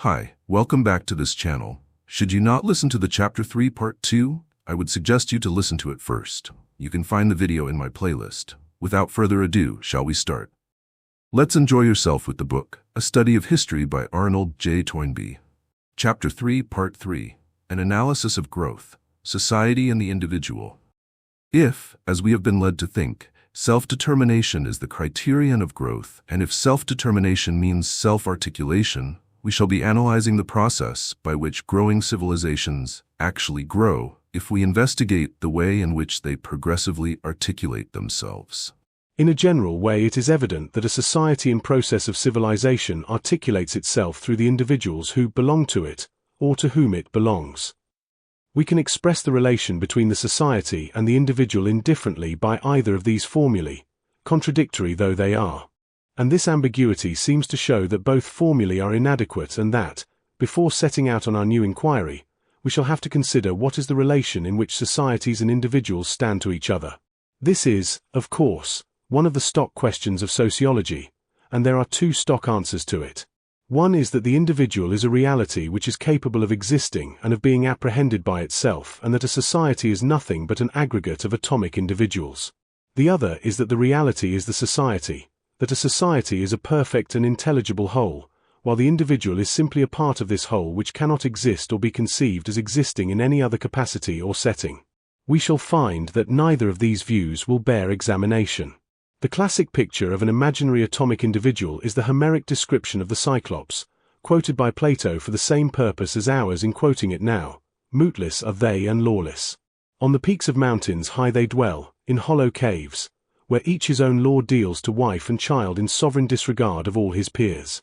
Hi, welcome back to this channel. Should you not listen to the Chapter 3 Part 2, I would suggest you to listen to it first. You can find the video in my playlist. Without further ado, shall we start? Let's enjoy yourself with the book, A Study of History by Arnold J. Toynbee. Chapter 3 Part 3, An Analysis of Growth, Society and the Individual. If, as we have been led to think, self-determination is the criterion of growth, and if self-determination means self-articulation, we shall be analyzing the process by which growing civilizations actually grow if we investigate the way in which they progressively articulate themselves. In a general way, it is evident that a society in process of civilization articulates itself through the individuals who belong to it, or to whom it belongs. We can express the relation between the society and the individual indifferently by either of these formulae, contradictory though they are. And this ambiguity seems to show that both formulae are inadequate and that, before setting out on our new inquiry, we shall have to consider what is the relation in which societies and individuals stand to each other. This is, of course, one of the stock questions of sociology, and there are two stock answers to it. One is that the individual is a reality which is capable of existing and of being apprehended by itself, and that a society is nothing but an aggregate of atomic individuals. The other is that the reality is the society, that a society is a perfect and intelligible whole, while the individual is simply a part of this whole which cannot exist or be conceived as existing in any other capacity or setting. We shall find that neither of these views will bear examination. The classic picture of an imaginary atomic individual is the Homeric description of the Cyclops, quoted by Plato for the same purpose as ours in quoting it now. Mootless are they and lawless. On the peaks of mountains high they dwell, in hollow caves, where each his own law deals to wife and child in sovereign disregard of all his peers.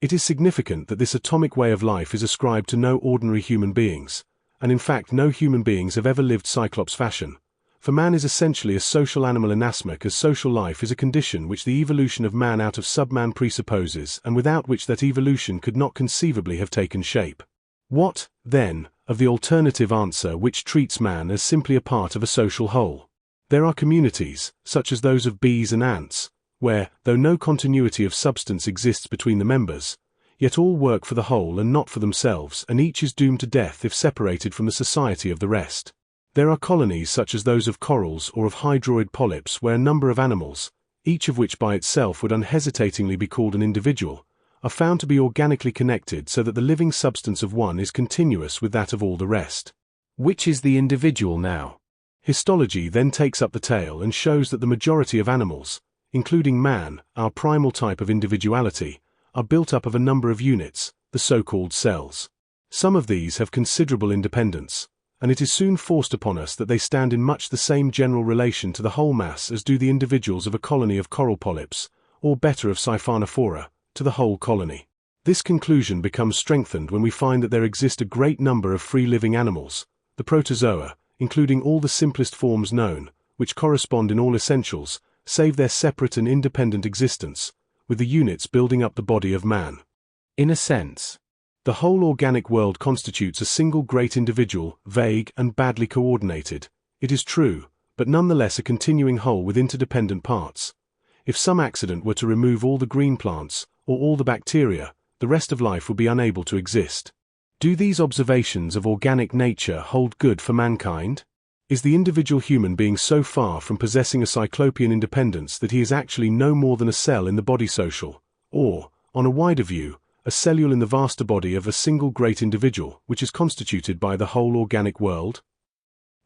It is significant that this atomic way of life is ascribed to no ordinary human beings, and in fact no human beings have ever lived Cyclops fashion, for man is essentially a social animal inasmuch as social life is a condition which the evolution of man out of subman presupposes and without which that evolution could not conceivably have taken shape. What, then, of the alternative answer which treats man as simply a part of a social whole? There are communities, such as those of bees and ants, where, though no continuity of substance exists between the members, yet all work for the whole and not for themselves, and each is doomed to death if separated from the society of the rest. There are colonies such as those of corals or of hydroid polyps where a number of animals, each of which by itself would unhesitatingly be called an individual, are found to be organically connected so that the living substance of one is continuous with that of all the rest. Which is the individual now? Histology then takes up the tale and shows that the majority of animals, including man, our primal type of individuality, are built up of a number of units, the so-called cells. Some of these have considerable independence, and it is soon forced upon us that they stand in much the same general relation to the whole mass as do the individuals of a colony of coral polyps, or better of Siphonophora, to the whole colony. This conclusion becomes strengthened when we find that there exist a great number of free-living animals, the protozoa, including all the simplest forms known, which correspond in all essentials, save their separate and independent existence, with the units building up the body of man. In a sense, the whole organic world constitutes a single great individual, vague and badly coordinated, it is true, but nonetheless a continuing whole with interdependent parts. If some accident were to remove all the green plants, or all the bacteria, the rest of life would be unable to exist. Do these observations of organic nature hold good for mankind? Is the individual human being so far from possessing a cyclopean independence that he is actually no more than a cell in the body social, or, on a wider view, a cellule in the vaster body of a single great individual, which is constituted by the whole organic world?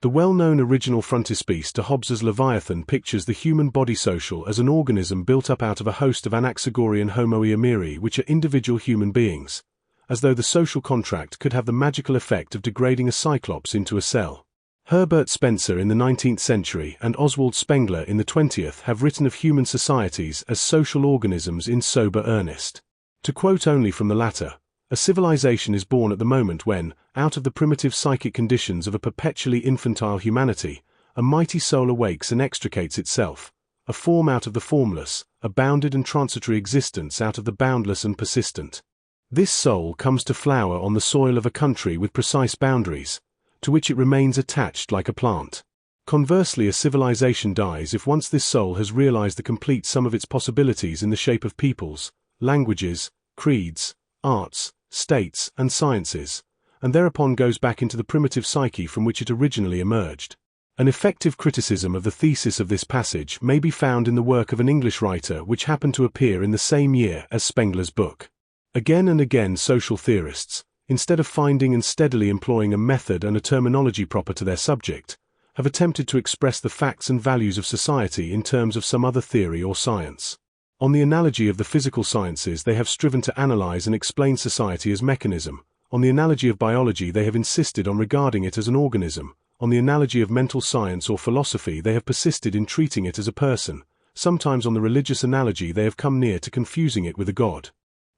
The well-known original frontispiece to Hobbes's Leviathan pictures the human body social as an organism built up out of a host of Anaxagorean Homo eomiri which are individual human beings, as though the social contract could have the magical effect of degrading a cyclops into a cell. Herbert Spencer in the 19th century and Oswald Spengler in the 20th have written of human societies as social organisms in sober earnest. To quote only from the latter, a civilization is born at the moment when, out of the primitive psychic conditions of a perpetually infantile humanity, a mighty soul awakes and extricates itself, a form out of the formless, a bounded and transitory existence out of the boundless and persistent. This soul comes to flower on the soil of a country with precise boundaries, to which it remains attached like a plant. Conversely, a civilization dies if once this soul has realized the complete sum of its possibilities in the shape of peoples, languages, creeds, arts, states, and sciences, and thereupon goes back into the primitive psyche from which it originally emerged. An effective criticism of the thesis of this passage may be found in the work of an English writer which happened to appear in the same year as Spengler's book. Again and again social theorists, instead of finding and steadily employing a method and a terminology proper to their subject, have attempted to express the facts and values of society in terms of some other theory or science. On the analogy of the physical sciences, they have striven to analyze and explain society as mechanism. On the analogy of biology, they have insisted on regarding it as an organism. On the analogy of mental science or philosophy, they have persisted in treating it as a person. Sometimes on the religious analogy, they have come near to confusing it with a god.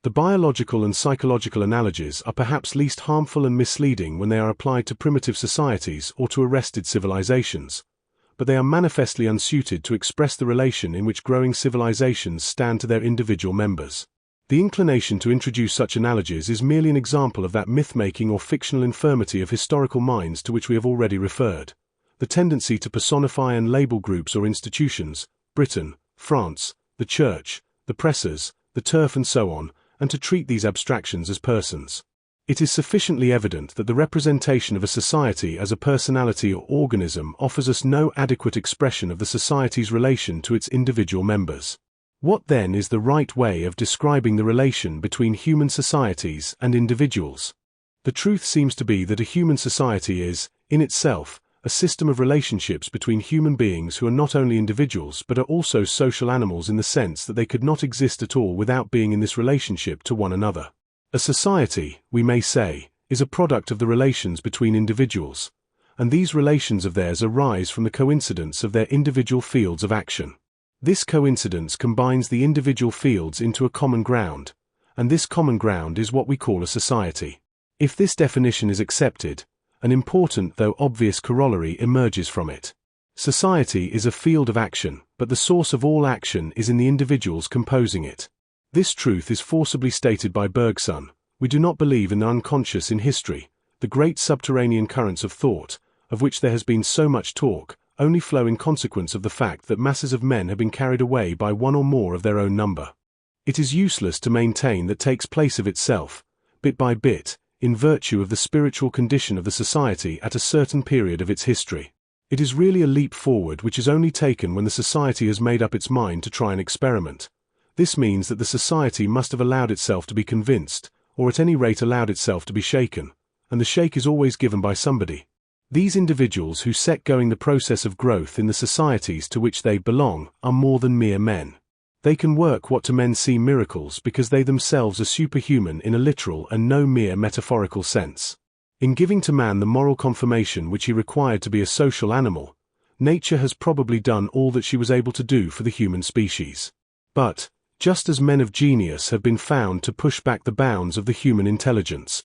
The biological and psychological analogies are perhaps least harmful and misleading when they are applied to primitive societies or to arrested civilizations, but they are manifestly unsuited to express the relation in which growing civilizations stand to their individual members. The inclination to introduce such analogies is merely an example of that myth-making or fictional infirmity of historical minds to which we have already referred. The tendency to personify and label groups or institutions, Britain, France, the Church, the presses, the turf and so on, and to treat these abstractions as persons. It is sufficiently evident that the representation of a society as a personality or organism offers us no adequate expression of the society's relation to its individual members. What then is the right way of describing the relation between human societies and individuals? The truth seems to be that a human society is, in itself, a system of relationships between human beings who are not only individuals but are also social animals in the sense that they could not exist at all without being in this relationship to one another. A society, we may say, is a product of the relations between individuals, and these relations of theirs arise from the coincidence of their individual fields of action. This coincidence combines the individual fields into a common ground, and this common ground is what we call a society. If this definition is accepted, an important though obvious corollary emerges from it. Society is a field of action, but the source of all action is in the individuals composing it. This truth is forcibly stated by Bergson. We do not believe in the unconscious in history, the great subterranean currents of thought, of which there has been so much talk, only flow in consequence of the fact that masses of men have been carried away by one or more of their own number. It is useless to maintain that takes place of itself, bit by bit, in virtue of the spiritual condition of the society at a certain period of its history. It is really a leap forward which is only taken when the society has made up its mind to try an experiment. This means that the society must have allowed itself to be convinced, or at any rate allowed itself to be shaken, and the shake is always given by somebody. These individuals who set going the process of growth in the societies to which they belong are more than mere men. They can work what to men seem miracles because they themselves are superhuman in a literal and no mere metaphorical sense. In giving to man the moral confirmation which he required to be a social animal, nature has probably done all that she was able to do for the human species. But, just as men of genius have been found to push back the bounds of the human intelligence,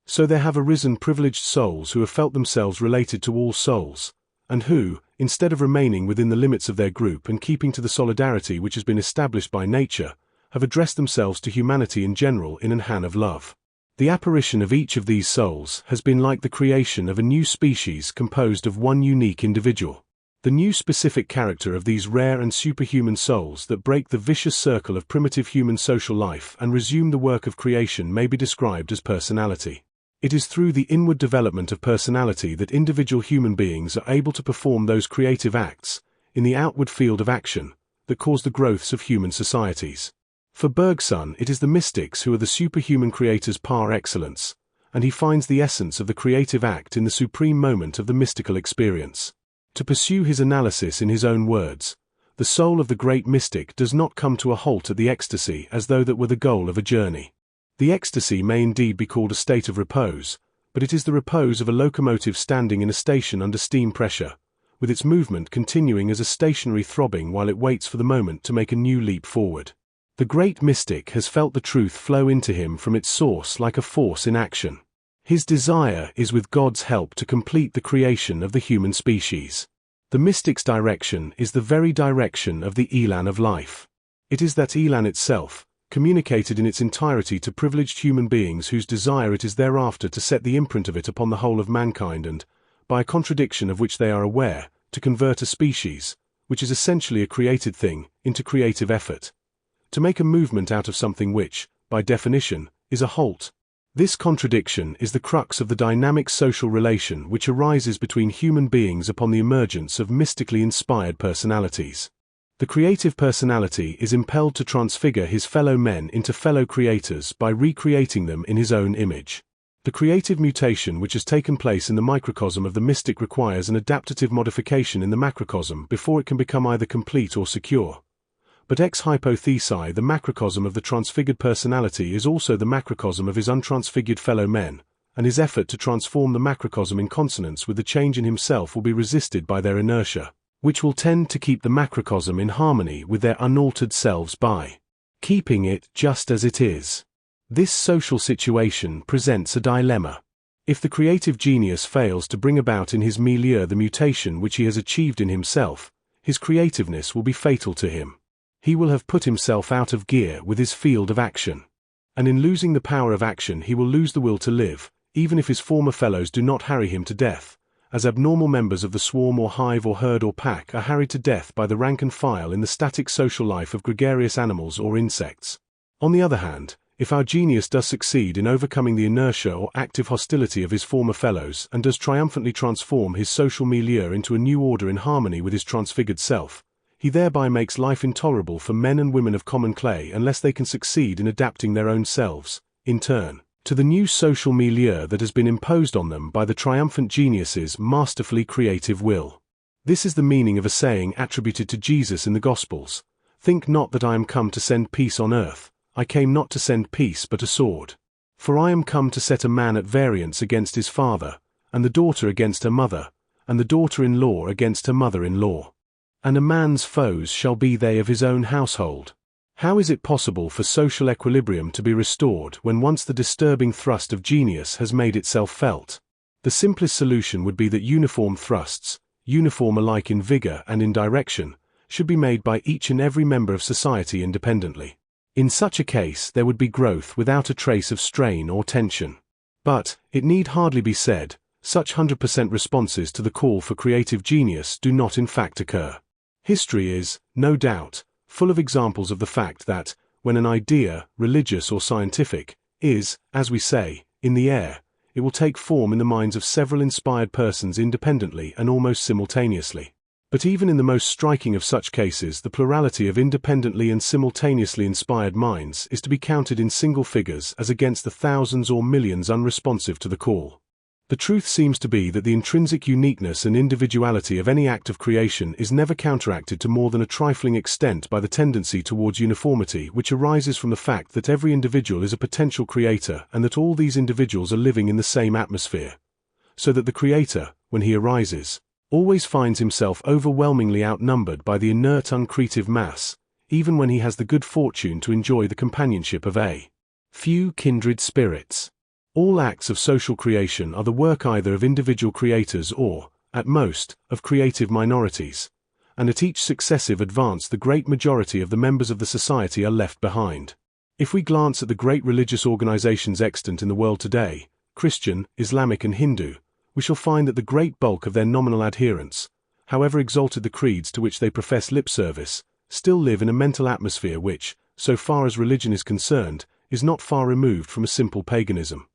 so there have arisen privileged souls who have felt themselves related to all souls, and who, instead of remaining within the limits of their group and keeping to the solidarity which has been established by nature, have addressed themselves to humanity in general in an hand of love. The apparition of each of these souls has been like the creation of a new species composed of one unique individual. The new specific character of these rare and superhuman souls that break the vicious circle of primitive human social life and resume the work of creation may be described as personality. It is through the inward development of personality that individual human beings are able to perform those creative acts, in the outward field of action, that cause the growths of human societies. For Bergson, it is the mystics who are the superhuman creators par excellence, and he finds the essence of the creative act in the supreme moment of the mystical experience. To pursue his analysis in his own words, the soul of the great mystic does not come to a halt at the ecstasy as though that were the goal of a journey. The ecstasy may indeed be called a state of repose, but it is the repose of a locomotive standing in a station under steam pressure, with its movement continuing as a stationary throbbing while it waits for the moment to make a new leap forward. The great mystic has felt the truth flow into him from its source like a force in action. His desire is with God's help to complete the creation of the human species. The mystic's direction is the very direction of the elan of life. It is that elan itself, communicated in its entirety to privileged human beings whose desire it is thereafter to set the imprint of it upon the whole of mankind and, by a contradiction of which they are aware, to convert a species, which is essentially a created thing, into creative effort. To make a movement out of something which, by definition, is a halt. This contradiction is the crux of the dynamic social relation which arises between human beings upon the emergence of mystically inspired personalities. The creative personality is impelled to transfigure his fellow men into fellow creators by recreating them in his own image. The creative mutation which has taken place in the microcosm of the mystic requires an adaptative modification in the macrocosm before it can become either complete or secure. But ex hypothesi, the macrocosm of the transfigured personality is also the macrocosm of his untransfigured fellow men, and his effort to transform the macrocosm in consonance with the change in himself will be resisted by their inertia, which will tend to keep the macrocosm in harmony with their unaltered selves by keeping it just as it is. This social situation presents a dilemma. If the creative genius fails to bring about in his milieu the mutation which he has achieved in himself, his creativeness will be fatal to him. He will have put himself out of gear with his field of action. And in losing the power of action he will lose the will to live, even if his former fellows do not harry him to death, as abnormal members of the swarm or hive or herd or pack are harried to death by the rank and file in the static social life of gregarious animals or insects. On the other hand, if our genius does succeed in overcoming the inertia or active hostility of his former fellows and does triumphantly transform his social milieu into a new order in harmony with his transfigured self, he thereby makes life intolerable for men and women of common clay unless they can succeed in adapting their own selves, in turn, to the new social milieu that has been imposed on them by the triumphant genius's masterfully creative will. This is the meaning of a saying attributed to Jesus in the Gospels: "Think not that I am come to send peace on earth. I came not to send peace but a sword. For I am come to set a man at variance against his father, and the daughter against her mother, and the daughter-in-law against her mother-in-law. And a man's foes shall be they of his own household." How is it possible for social equilibrium to be restored when once the disturbing thrust of genius has made itself felt? The simplest solution would be that uniform thrusts, uniform alike in vigor and in direction, should be made by each and every member of society independently. In such a case there would be growth without a trace of strain or tension. But, it need hardly be said, such 100% responses to the call for creative genius do not in fact occur. History is, no doubt, full of examples of the fact that, when an idea, religious or scientific, is, as we say, in the air, it will take form in the minds of several inspired persons independently and almost simultaneously. But even in the most striking of such cases, the plurality of independently and simultaneously inspired minds is to be counted in single figures as against the thousands or millions unresponsive to the call. The truth seems to be that the intrinsic uniqueness and individuality of any act of creation is never counteracted to more than a trifling extent by the tendency towards uniformity which arises from the fact that every individual is a potential creator and that all these individuals are living in the same atmosphere. So that the creator, when he arises, always finds himself overwhelmingly outnumbered by the inert uncreative mass, even when he has the good fortune to enjoy the companionship of a few kindred spirits. All acts of social creation are the work either of individual creators or, at most, of creative minorities, and at each successive advance the great majority of the members of the society are left behind. If we glance at the great religious organizations extant in the world today, Christian, Islamic and Hindu, we shall find that the great bulk of their nominal adherents, however exalted the creeds to which they profess lip service, still live in a mental atmosphere which, so far as religion is concerned, is not far removed from a simple paganism.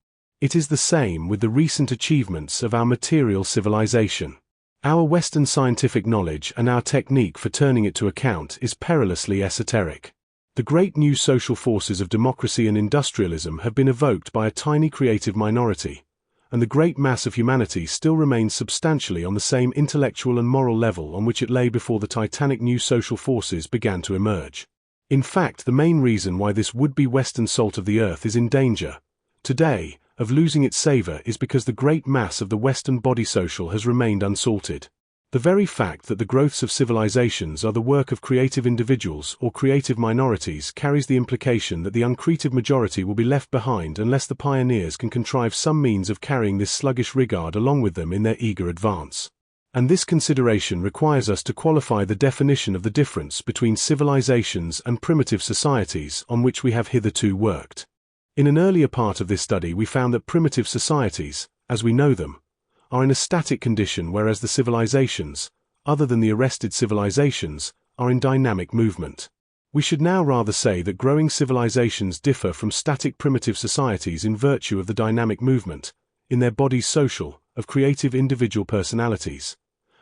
It is the same with the recent achievements of our material civilization. Our Western scientific knowledge and our technique for turning it to account is perilously esoteric. The great new social forces of democracy and industrialism have been evoked by a tiny creative minority, and the great mass of humanity still remains substantially on the same intellectual and moral level on which it lay before the titanic new social forces began to emerge. In fact, the main reason why this would-be Western salt of the earth is in danger, today, of losing its savor is because the great mass of the Western body social has remained unsalted. The very fact that the growths of civilizations are the work of creative individuals or creative minorities carries the implication that the uncreative majority will be left behind unless the pioneers can contrive some means of carrying this sluggish regard along with them in their eager advance. And this consideration requires us to qualify the definition of the difference between civilizations and primitive societies on which we have hitherto worked. In an earlier part of this study we found that primitive societies, as we know them, are in a static condition whereas the civilizations, other than the arrested civilizations, are in dynamic movement. We should now rather say that growing civilizations differ from static primitive societies in virtue of the dynamic movement, in their bodies social, of creative individual personalities.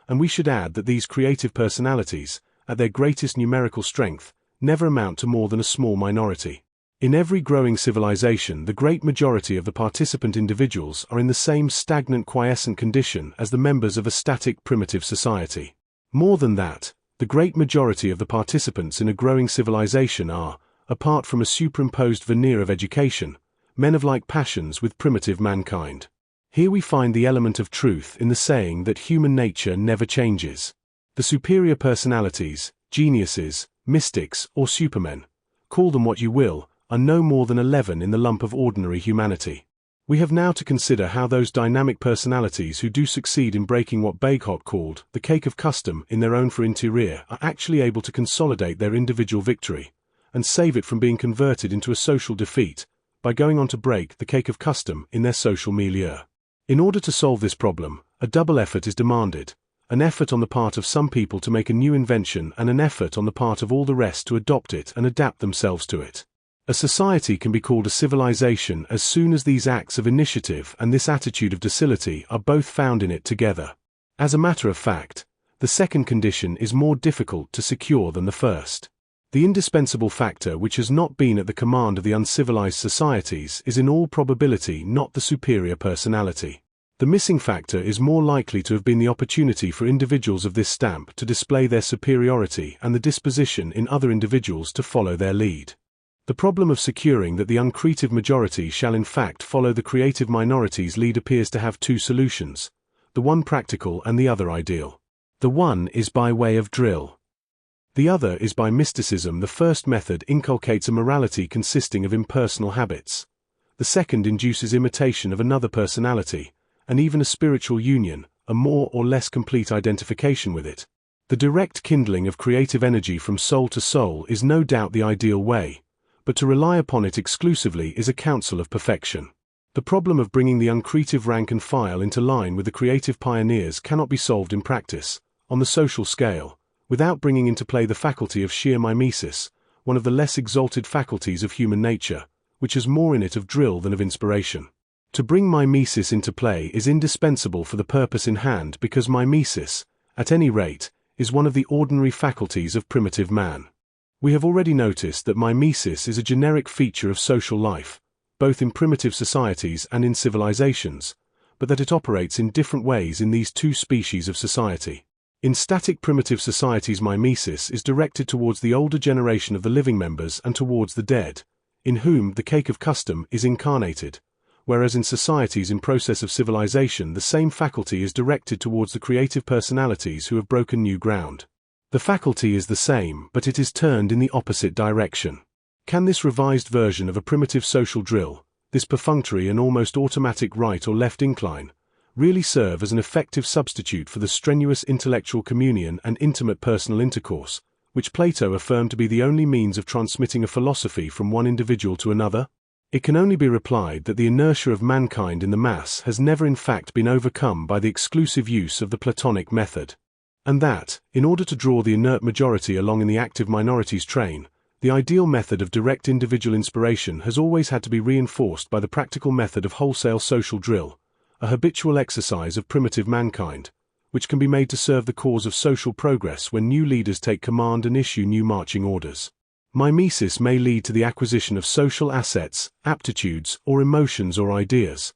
And we should add that these creative personalities, at their greatest numerical strength, never amount to more than a small minority. In every growing civilization, the great majority of the participant individuals are in the same stagnant quiescent condition as the members of a static primitive society. More than that, the great majority of the participants in a growing civilization are, apart from a superimposed veneer of education, men of like passions with primitive mankind. Here we find the element of truth in the saying that human nature never changes. The superior personalities, geniuses, mystics, or supermen, call them what you will, are no more than a leaven in the lump of ordinary humanity. We have now to consider how those dynamic personalities who do succeed in breaking what Bagehot called the cake of custom in their own for interior are actually able to consolidate their individual victory, and save it from being converted into a social defeat, by going on to break the cake of custom in their social milieu. In order to solve this problem, a double effort is demanded, an effort on the part of some people to make a new invention and an effort on the part of all the rest to adopt it and adapt themselves to it. A society can be called a civilization as soon as these acts of initiative and this attitude of docility are both found in it together. As a matter of fact, the second condition is more difficult to secure than the first. The indispensable factor which has not been at the command of the uncivilized societies is in all probability not the superior personality. The missing factor is more likely to have been the opportunity for individuals of this stamp to display their superiority and the disposition in other individuals to follow their lead. The problem of securing that the uncreative majority shall in fact follow the creative minority's lead appears to have two solutions, the one practical and the other ideal. The one is by way of drill. The other is by mysticism. The first method inculcates a morality consisting of impersonal habits. The second induces imitation of another personality, and even a spiritual union, a more or less complete identification with it. The direct kindling of creative energy from soul to soul is no doubt the ideal way, but to rely upon it exclusively is a counsel of perfection. The problem of bringing the uncreative rank and file into line with the creative pioneers cannot be solved in practice, on the social scale, without bringing into play the faculty of sheer mimesis, one of the less exalted faculties of human nature, which has more in it of drill than of inspiration. To bring mimesis into play is indispensable for the purpose in hand because mimesis, at any rate, is one of the ordinary faculties of primitive man. We have already noticed that mimesis is a generic feature of social life, both in primitive societies and in civilizations, but that it operates in different ways in these two species of society. In static primitive societies, mimesis is directed towards the older generation of the living members and towards the dead, in whom the cake of custom is incarnated, whereas in societies in process of civilization the same faculty is directed towards the creative personalities who have broken new ground. The faculty is the same, but it is turned in the opposite direction. Can this revised version of a primitive social drill, this perfunctory and almost automatic right or left incline, really serve as an effective substitute for the strenuous intellectual communion and intimate personal intercourse, which Plato affirmed to be the only means of transmitting a philosophy from one individual to another? It can only be replied that the inertia of mankind in the mass has never in fact been overcome by the exclusive use of the Platonic method. And that, in order to draw the inert majority along in the active minority's train, the ideal method of direct individual inspiration has always had to be reinforced by the practical method of wholesale social drill, a habitual exercise of primitive mankind, which can be made to serve the cause of social progress when new leaders take command and issue new marching orders. Mimesis may lead to the acquisition of social assets, aptitudes, or emotions or ideas,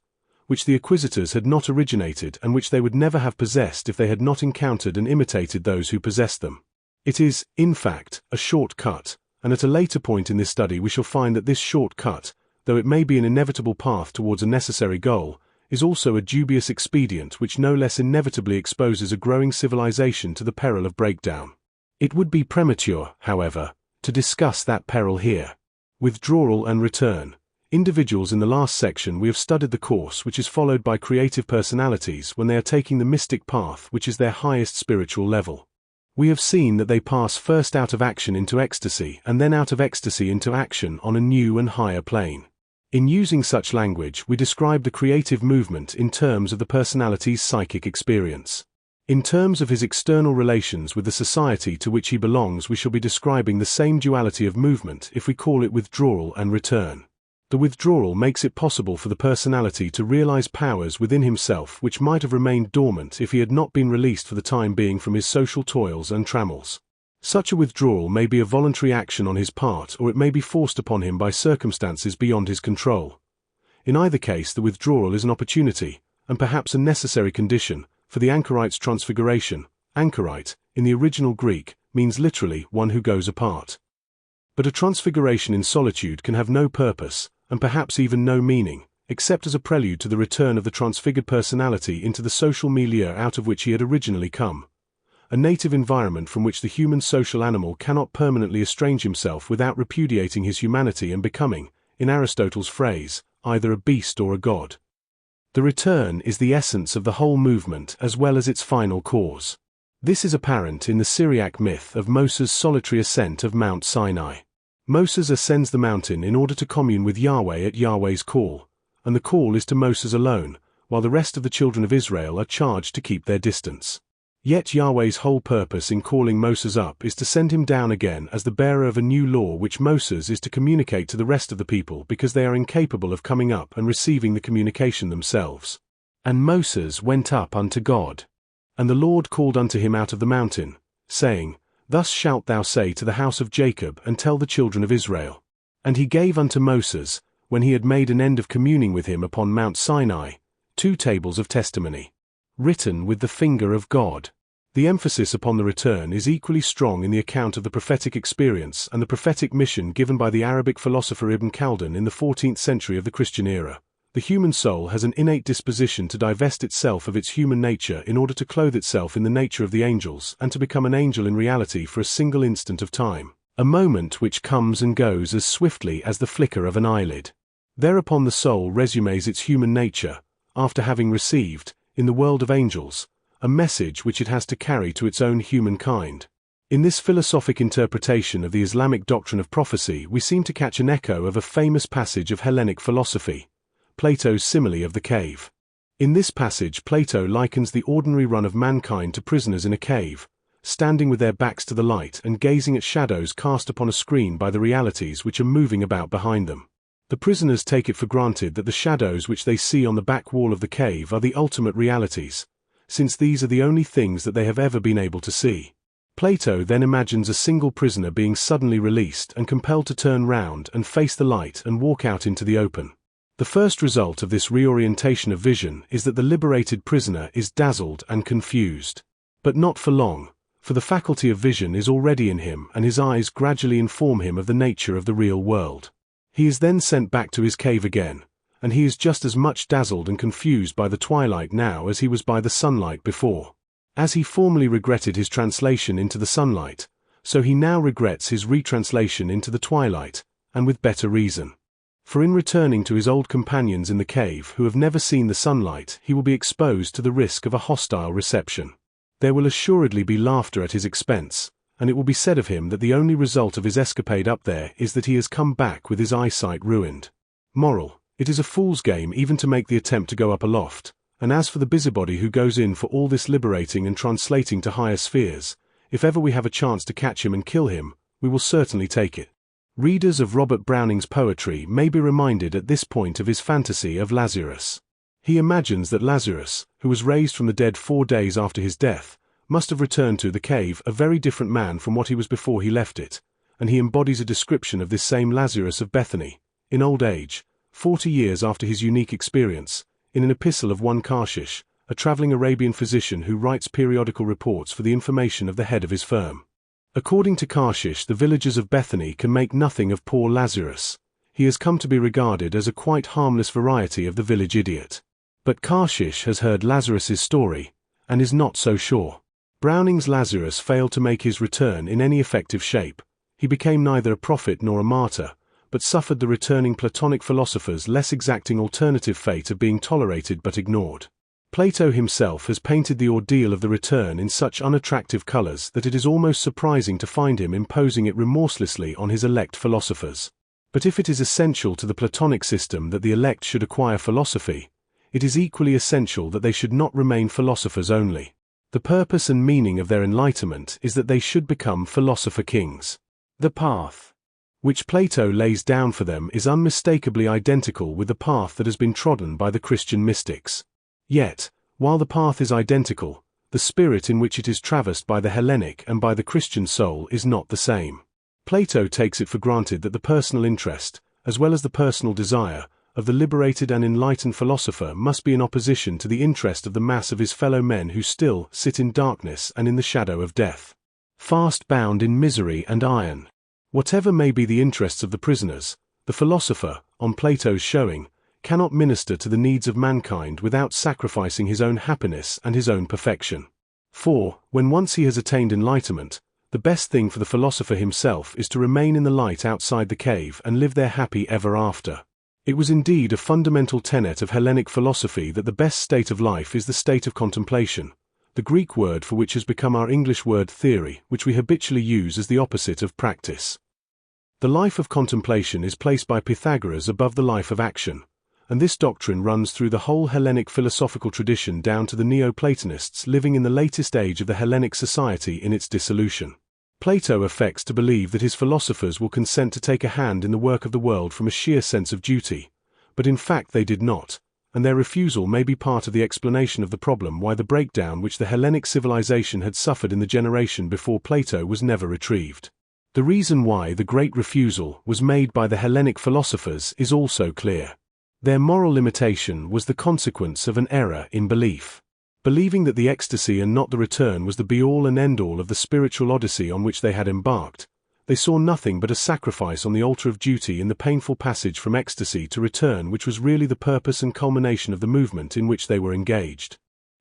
which the acquisitors had not originated and which they would never have possessed if they had not encountered and imitated those who possessed them. It is, in fact, a short-cut, and at a later point in this study we shall find that this short-cut, though it may be an inevitable path towards a necessary goal, is also a dubious expedient which no less inevitably exposes a growing civilization to the peril of breakdown. It would be premature, however, to discuss that peril here. Withdrawal and return. Individuals in the last section we have studied the course which is followed by creative personalities when they are taking the mystic path which is their highest spiritual level. We have seen that they pass first out of action into ecstasy and then out of ecstasy into action on a new and higher plane. In using such language we describe the creative movement in terms of the personality's psychic experience. In terms of his external relations with the society to which he belongs, we shall be describing the same duality of movement if we call it withdrawal and return. The withdrawal makes it possible for the personality to realize powers within himself which might have remained dormant if he had not been released for the time being from his social toils and trammels. Such a withdrawal may be a voluntary action on his part, or it may be forced upon him by circumstances beyond his control. In either case, the withdrawal is an opportunity, and perhaps a necessary condition, for the anchorite's transfiguration. Anchorite, in the original Greek, means literally one who goes apart. But a transfiguration in solitude can have no purpose, and perhaps even no meaning, except as a prelude to the return of the transfigured personality into the social milieu out of which he had originally come. A native environment from which the human social animal cannot permanently estrange himself without repudiating his humanity and becoming, in Aristotle's phrase, either a beast or a god. The return is the essence of the whole movement as well as its final cause. This is apparent in the Syriac myth of Moses' solitary ascent of Mount Sinai. Moses ascends the mountain in order to commune with Yahweh at Yahweh's call, and the call is to Moses alone, while the rest of the children of Israel are charged to keep their distance. Yet Yahweh's whole purpose in calling Moses up is to send him down again as the bearer of a new law which Moses is to communicate to the rest of the people because they are incapable of coming up and receiving the communication themselves. And Moses went up unto God. And the Lord called unto him out of the mountain, saying, Thus shalt thou say to the house of Jacob and tell the children of Israel. And he gave unto Moses, when he had made an end of communing with him upon Mount Sinai, 2 tables of testimony, written with the finger of God. The emphasis upon the return is equally strong in the account of the prophetic experience and the prophetic mission given by the Arabic philosopher Ibn Khaldun in the 14th century of the Christian era. The human soul has an innate disposition to divest itself of its human nature in order to clothe itself in the nature of the angels and to become an angel in reality for a single instant of time, a moment which comes and goes as swiftly as the flicker of an eyelid. Thereupon the soul resumes its human nature, after having received, in the world of angels, a message which it has to carry to its own humankind. In this philosophic interpretation of the Islamic doctrine of prophecy, we seem to catch an echo of a famous passage of Hellenic philosophy, Plato's simile of the cave. In this passage, Plato likens the ordinary run of mankind to prisoners in a cave, standing with their backs to the light and gazing at shadows cast upon a screen by the realities which are moving about behind them. The prisoners take it for granted that the shadows which they see on the back wall of the cave are the ultimate realities, since these are the only things that they have ever been able to see. Plato then imagines a single prisoner being suddenly released and compelled to turn round and face the light and walk out into the open. The first result of this reorientation of vision is that the liberated prisoner is dazzled and confused. But not for long, for the faculty of vision is already in him and his eyes gradually inform him of the nature of the real world. He is then sent back to his cave again, and he is just as much dazzled and confused by the twilight now as he was by the sunlight before. As he formerly regretted his translation into the sunlight, so he now regrets his retranslation into the twilight, and with better reason. For in returning to his old companions in the cave who have never seen the sunlight, he will be exposed to the risk of a hostile reception. There will assuredly be laughter at his expense, and it will be said of him that the only result of his escapade up there is that he has come back with his eyesight ruined. Moral: it is a fool's game even to make the attempt to go up aloft, and as for the busybody who goes in for all this liberating and translating to higher spheres, if ever we have a chance to catch him and kill him, we will certainly take it. Readers of Robert Browning's poetry may be reminded at this point of his fantasy of Lazarus. He imagines that Lazarus, who was raised from the dead 4 days after his death, must have returned to the cave a very different man from what he was before he left it, and he embodies a description of this same Lazarus of Bethany, in old age, 40 years after his unique experience, in an epistle of one Karshish, a traveling Arabian physician who writes periodical reports for the information of the head of his firm. According to Karshish, the villagers of Bethany can make nothing of poor Lazarus. He has come to be regarded as a quite harmless variety of the village idiot. But Karshish has heard Lazarus's story, and is not so sure. Browning's Lazarus failed to make his return in any effective shape. He became neither a prophet nor a martyr, but suffered the returning Platonic philosophers' less exacting alternative fate of being tolerated but ignored. Plato himself has painted the ordeal of the return in such unattractive colors that it is almost surprising to find him imposing it remorselessly on his elect philosophers. But if it is essential to the Platonic system that the elect should acquire philosophy, it is equally essential that they should not remain philosophers only. The purpose and meaning of their enlightenment is that they should become philosopher kings. The path which Plato lays down for them is unmistakably identical with the path that has been trodden by the Christian mystics. Yet, while the path is identical, the spirit in which it is traversed by the Hellenic and by the Christian soul is not the same. Plato takes it for granted that the personal interest, as well as the personal desire, of the liberated and enlightened philosopher must be in opposition to the interest of the mass of his fellow men who still sit in darkness and in the shadow of death, fast bound in misery and iron. Whatever may be the interests of the prisoners, the philosopher, on Plato's showing, cannot minister to the needs of mankind without sacrificing his own happiness and his own perfection. For, when once he has attained enlightenment, the best thing for the philosopher himself is to remain in the light outside the cave and live there happy ever after. It was indeed a fundamental tenet of Hellenic philosophy that the best state of life is the state of contemplation, the Greek word for which has become our English word theory, which we habitually use as the opposite of practice. The life of contemplation is placed by Pythagoras above the life of action, and this doctrine runs through the whole Hellenic philosophical tradition down to the Neoplatonists living in the latest age of the Hellenic society in its dissolution. Plato affects to believe that his philosophers will consent to take a hand in the work of the world from a sheer sense of duty, but in fact they did not, and their refusal may be part of the explanation of the problem why the breakdown which the Hellenic civilization had suffered in the generation before Plato was never retrieved. The reason why the great refusal was made by the Hellenic philosophers is also clear. Their moral limitation was the consequence of an error in belief. Believing that the ecstasy and not the return was the be-all and end-all of the spiritual odyssey on which they had embarked, they saw nothing but a sacrifice on the altar of duty in the painful passage from ecstasy to return, which was really the purpose and culmination of the movement in which they were engaged.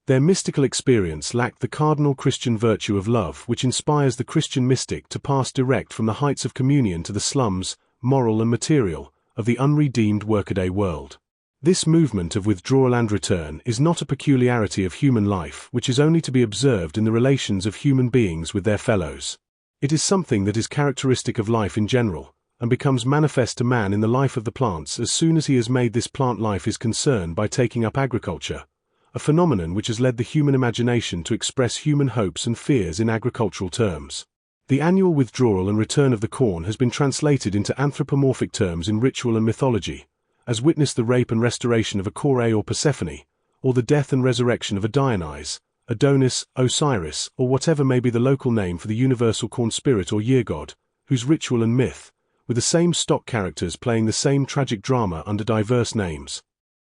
Their mystical experience lacked the cardinal Christian virtue of love which inspires the Christian mystic to pass direct from the heights of communion to the slums, moral and material, of the unredeemed workaday world. This movement of withdrawal and return is not a peculiarity of human life which is only to be observed in the relations of human beings with their fellows. It is something that is characteristic of life in general, and becomes manifest to man in the life of the plants as soon as he has made this plant life his concern by taking up agriculture, a phenomenon which has led the human imagination to express human hopes and fears in agricultural terms. The annual withdrawal and return of the corn has been translated into anthropomorphic terms in ritual and mythology, as witness the rape and restoration of a Kore or Persephone, or the death and resurrection of a Dionysus, Adonis, Osiris, or whatever may be the local name for the universal corn spirit or year god, whose ritual and myth, with the same stock characters playing the same tragic drama under diverse names,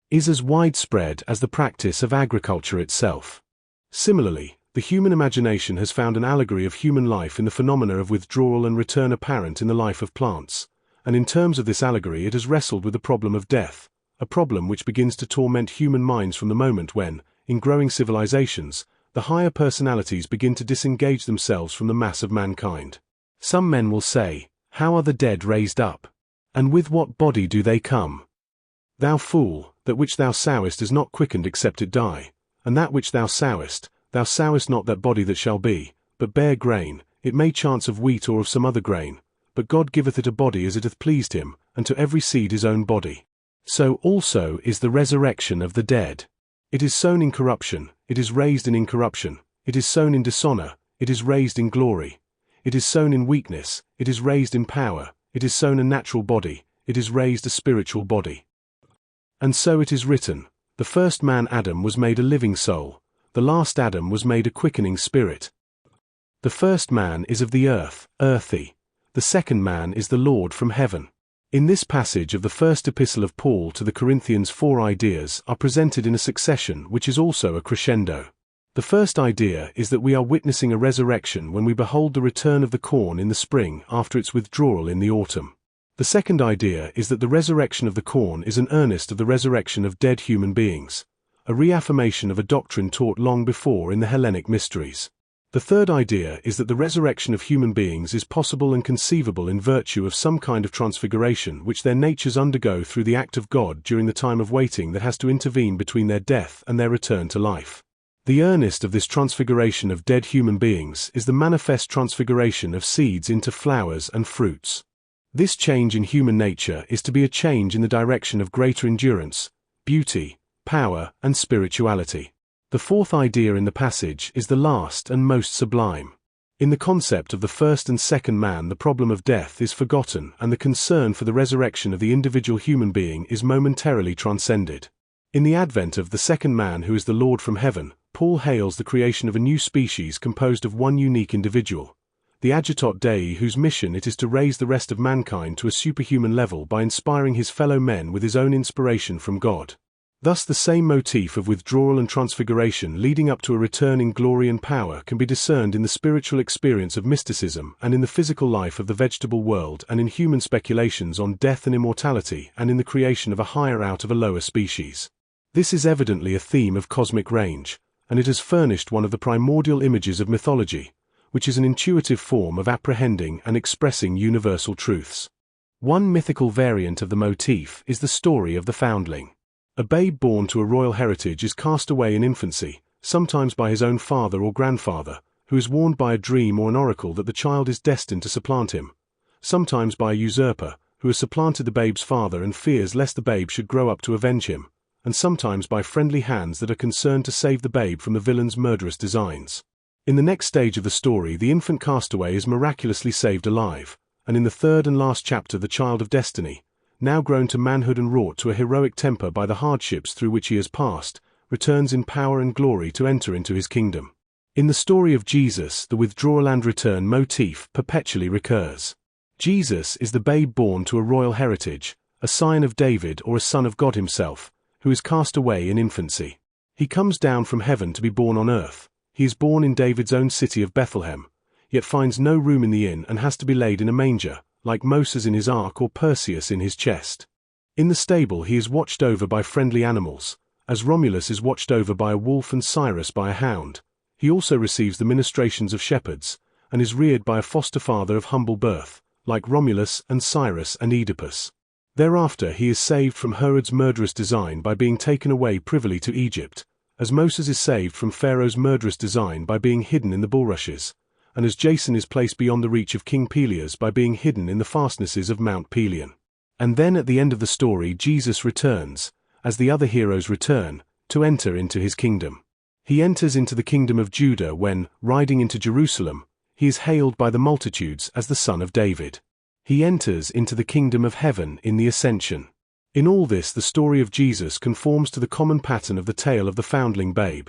is as widespread as the practice of agriculture itself. Similarly, the human imagination has found an allegory of human life in the phenomena of withdrawal and return apparent in the life of plants, and in terms of this allegory it has wrestled with the problem of death, a problem which begins to torment human minds from the moment when, in growing civilizations, the higher personalities begin to disengage themselves from the mass of mankind. Some men will say, "How are the dead raised up? And with what body do they come? Thou fool, that which thou sowest is not quickened except it die, and that which thou sowest not that body that shall be, but bare grain, it may chance of wheat or of some other grain, but God giveth it a body as it hath pleased him, and to every seed his own body. So also is the resurrection of the dead. It is sown in corruption, it is raised in incorruption, it is sown in dishonor, it is raised in glory. It is sown in weakness, it is raised in power, it is sown a natural body, it is raised a spiritual body. And so it is written, the first man Adam was made a living soul, the last Adam was made a quickening spirit. The first man is of the earth, earthy. The second man is the Lord from heaven. In this passage of the first epistle of Paul to the Corinthians, 4 ideas are presented in a succession which is also a crescendo. The first idea is that we are witnessing a resurrection when we behold the return of the corn in the spring after its withdrawal in the autumn. The second idea is that the resurrection of the corn is an earnest of the resurrection of dead human beings, a reaffirmation of a doctrine taught long before in the Hellenic mysteries. The third idea is that the resurrection of human beings is possible and conceivable in virtue of some kind of transfiguration which their natures undergo through the act of God during the time of waiting that has to intervene between their death and their return to life. The earnest of this transfiguration of dead human beings is the manifest transfiguration of seeds into flowers and fruits. This change in human nature is to be a change in the direction of greater endurance, beauty, power, and spirituality. The fourth idea in the passage is the last and most sublime. In the concept of the first and second man, the problem of death is forgotten, and the concern for the resurrection of the individual human being is momentarily transcended. In the advent of the second man, who is the Lord from heaven, Paul hails the creation of a new species composed of one unique individual, the Agitot Dei, whose mission it is to raise the rest of mankind to a superhuman level by inspiring his fellow men with his own inspiration from God. Thus the same motif of withdrawal and transfiguration leading up to a return in glory and power can be discerned in the spiritual experience of mysticism and in the physical life of the vegetable world and in human speculations on death and immortality and in the creation of a higher out of a lower species. This is evidently a theme of cosmic range, and it has furnished one of the primordial images of mythology, which is an intuitive form of apprehending and expressing universal truths. One mythical variant of the motif is the story of the foundling. A babe born to a royal heritage is cast away in infancy, sometimes by his own father or grandfather, who is warned by a dream or an oracle that the child is destined to supplant him, sometimes by a usurper, who has supplanted the babe's father and fears lest the babe should grow up to avenge him, and sometimes by friendly hands that are concerned to save the babe from the villain's murderous designs. In the next stage of the story, the infant castaway is miraculously saved alive, and in the third and last chapter, the child of destiny, now grown to manhood and wrought to a heroic temper by the hardships through which he has passed, returns in power and glory to enter into his kingdom. In the story of Jesus, the withdrawal and return motif perpetually recurs. Jesus is the babe born to a royal heritage, a scion of David or a son of God himself, who is cast away in infancy. He comes down from heaven to be born on earth. He is born in David's own city of Bethlehem, yet finds no room in the inn and has to be laid in a manger, like Moses in his ark or Perseus in his chest. In the stable he is watched over by friendly animals, as Romulus is watched over by a wolf and Cyrus by a hound. He also receives the ministrations of shepherds, and is reared by a foster father of humble birth, like Romulus and Cyrus and Oedipus. Thereafter he is saved from Herod's murderous design by being taken away privily to Egypt, as Moses is saved from Pharaoh's murderous design by being hidden in the bulrushes, and as Jason is placed beyond the reach of King Pelias by being hidden in the fastnesses of Mount Pelion. And then at the end of the story Jesus returns, as the other heroes return, to enter into his kingdom. He enters into the kingdom of Judah when, riding into Jerusalem, he is hailed by the multitudes as the Son of David. He enters into the kingdom of heaven in the Ascension. In all this the story of Jesus conforms to the common pattern of the tale of the foundling babe,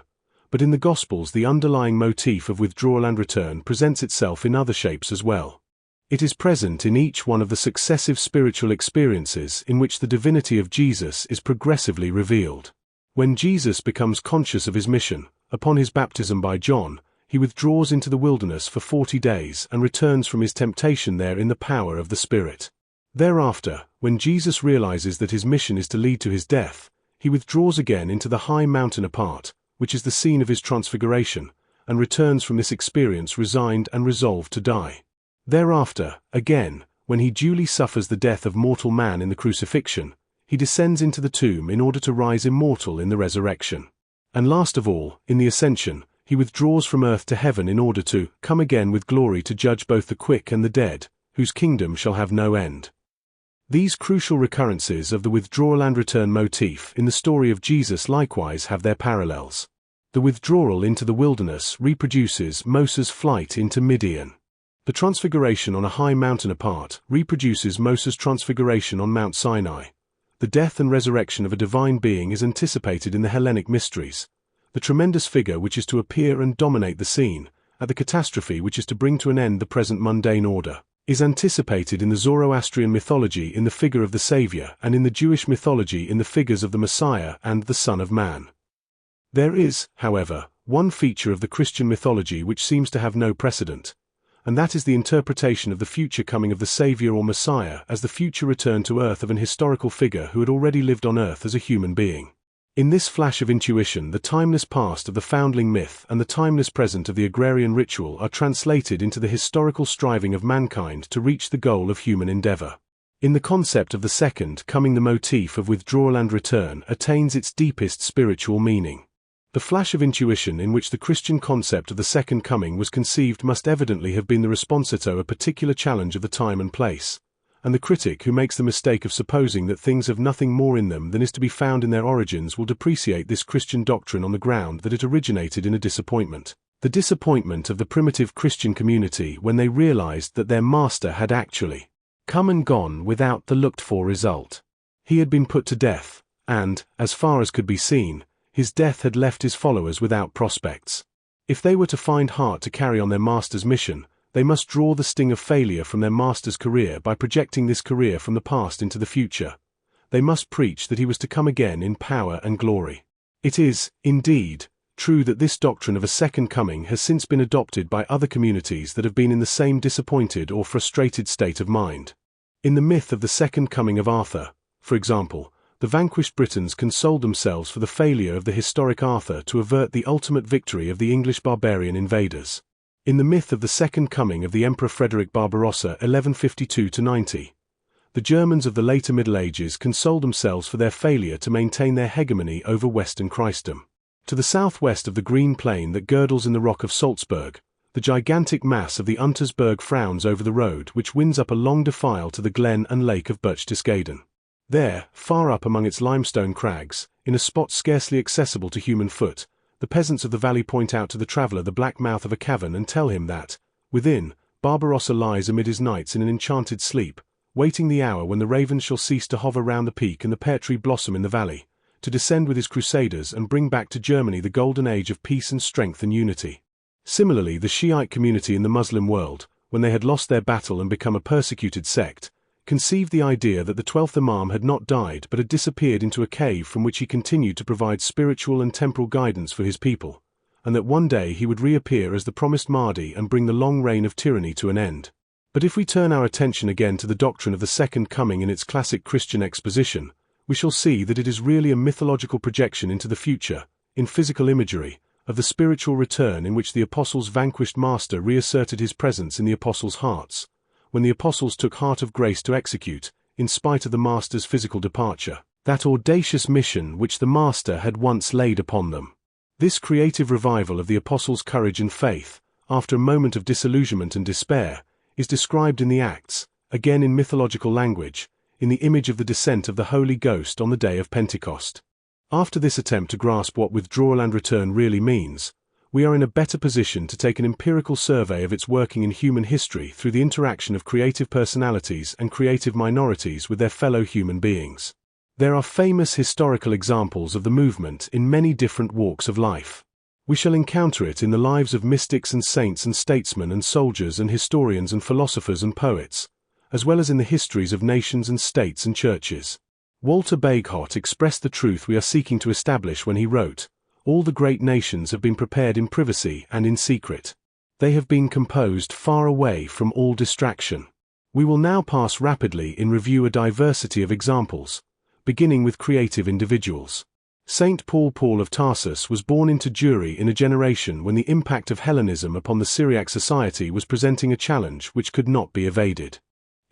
but in the Gospels the underlying motif of withdrawal and return presents itself in other shapes as well. It is present in each one of the successive spiritual experiences in which the divinity of Jesus is progressively revealed. When Jesus becomes conscious of his mission, upon his baptism by John, he withdraws into the wilderness for 40 days and returns from his temptation there in the power of the Spirit. Thereafter, when Jesus realizes that his mission is to lead to his death, he withdraws again into the high mountain apart, which is the scene of his transfiguration, and returns from this experience resigned and resolved to die. Thereafter, again, when he duly suffers the death of mortal man in the crucifixion, he descends into the tomb in order to rise immortal in the resurrection. And last of all, in the Ascension, he withdraws from earth to heaven in order to come again with glory to judge both the quick and the dead, whose kingdom shall have no end. These crucial recurrences of the withdrawal and return motif in the story of Jesus likewise have their parallels. The withdrawal into the wilderness reproduces Moses' flight into Midian. The transfiguration on a high mountain apart reproduces Moses' transfiguration on Mount Sinai. The death and resurrection of a divine being is anticipated in the Hellenic mysteries. The tremendous figure which is to appear and dominate the scene, at the catastrophe which is to bring to an end the present mundane order, is anticipated in the Zoroastrian mythology in the figure of the Savior and in the Jewish mythology in the figures of the Messiah and the Son of Man. There is, however, one feature of the Christian mythology which seems to have no precedent, and that is the interpretation of the future coming of the Savior or Messiah as the future return to earth of an historical figure who had already lived on earth as a human being. In this flash of intuition, the timeless past of the foundling myth and the timeless present of the agrarian ritual are translated into the historical striving of mankind to reach the goal of human endeavor. In the concept of the second coming, the motif of withdrawal and return attains its deepest spiritual meaning. The flash of intuition in which the Christian concept of the second coming was conceived must evidently have been the responsa to a particular challenge of the time and place, and the critic who makes the mistake of supposing that things have nothing more in them than is to be found in their origins will depreciate this Christian doctrine on the ground that it originated in a disappointment. The disappointment of the primitive Christian community when they realized that their master had actually come and gone without the looked-for result. He had been put to death, and, as far as could be seen, his death had left his followers without prospects. If they were to find heart to carry on their master's mission, they must draw the sting of failure from their master's career by projecting this career from the past into the future. They must preach that he was to come again in power and glory. It is, indeed, true that this doctrine of a second coming has since been adopted by other communities that have been in the same disappointed or frustrated state of mind. In the myth of the second coming of Arthur, for example, the vanquished Britons consoled themselves for the failure of the historic Arthur to avert the ultimate victory of the English barbarian invaders. In the myth of the second coming of the Emperor Frederick Barbarossa 1152–90, the Germans of the later Middle Ages consoled themselves for their failure to maintain their hegemony over Western Christendom. To the southwest of the green plain that girdles in the rock of Salzburg, the gigantic mass of the Untersberg frowns over the road which winds up a long defile to the glen and lake of Berchtesgaden. There, far up among its limestone crags, in a spot scarcely accessible to human foot, the peasants of the valley point out to the traveller the black mouth of a cavern and tell him that, within, Barbarossa lies amid his knights in an enchanted sleep, waiting the hour when the ravens shall cease to hover round the peak and the pear tree blossom in the valley, to descend with his crusaders and bring back to Germany the golden age of peace and strength and unity. Similarly, the Shiite community in the Muslim world, when they had lost their battle and become a persecuted sect, conceived the idea that the 12th Imam had not died but had disappeared into a cave from which he continued to provide spiritual and temporal guidance for his people, and that one day he would reappear as the promised Mahdi and bring the long reign of tyranny to an end. But if we turn our attention again to the doctrine of the second coming in its classic Christian exposition, we shall see that it is really a mythological projection into the future, in physical imagery, of the spiritual return in which the apostles' vanquished master reasserted his presence in the apostles' hearts, when the apostles took heart of grace to execute, in spite of the master's physical departure, that audacious mission which the master had once laid upon them. This creative revival of the apostles' courage and faith, after a moment of disillusionment and despair, is described in the Acts, again in mythological language, in the image of the descent of the Holy Ghost on the day of Pentecost. After this attempt to grasp what withdrawal and return really means, we are in a better position to take an empirical survey of its working in human history through the interaction of creative personalities and creative minorities with their fellow human beings. There are famous historical examples of the movement in many different walks of life. We shall encounter it in the lives of mystics and saints and statesmen and soldiers and historians and philosophers and poets, as well as in the histories of nations and states and churches. Walter Bagehot expressed the truth we are seeking to establish when he wrote, "All the great nations have been prepared in privacy and in secret. They have been composed far away from all distraction." We will now pass rapidly in review a diversity of examples, beginning with creative individuals. Saint Paul of Tarsus was born into Jewry in a generation when the impact of Hellenism upon the Syriac society was presenting a challenge which could not be evaded.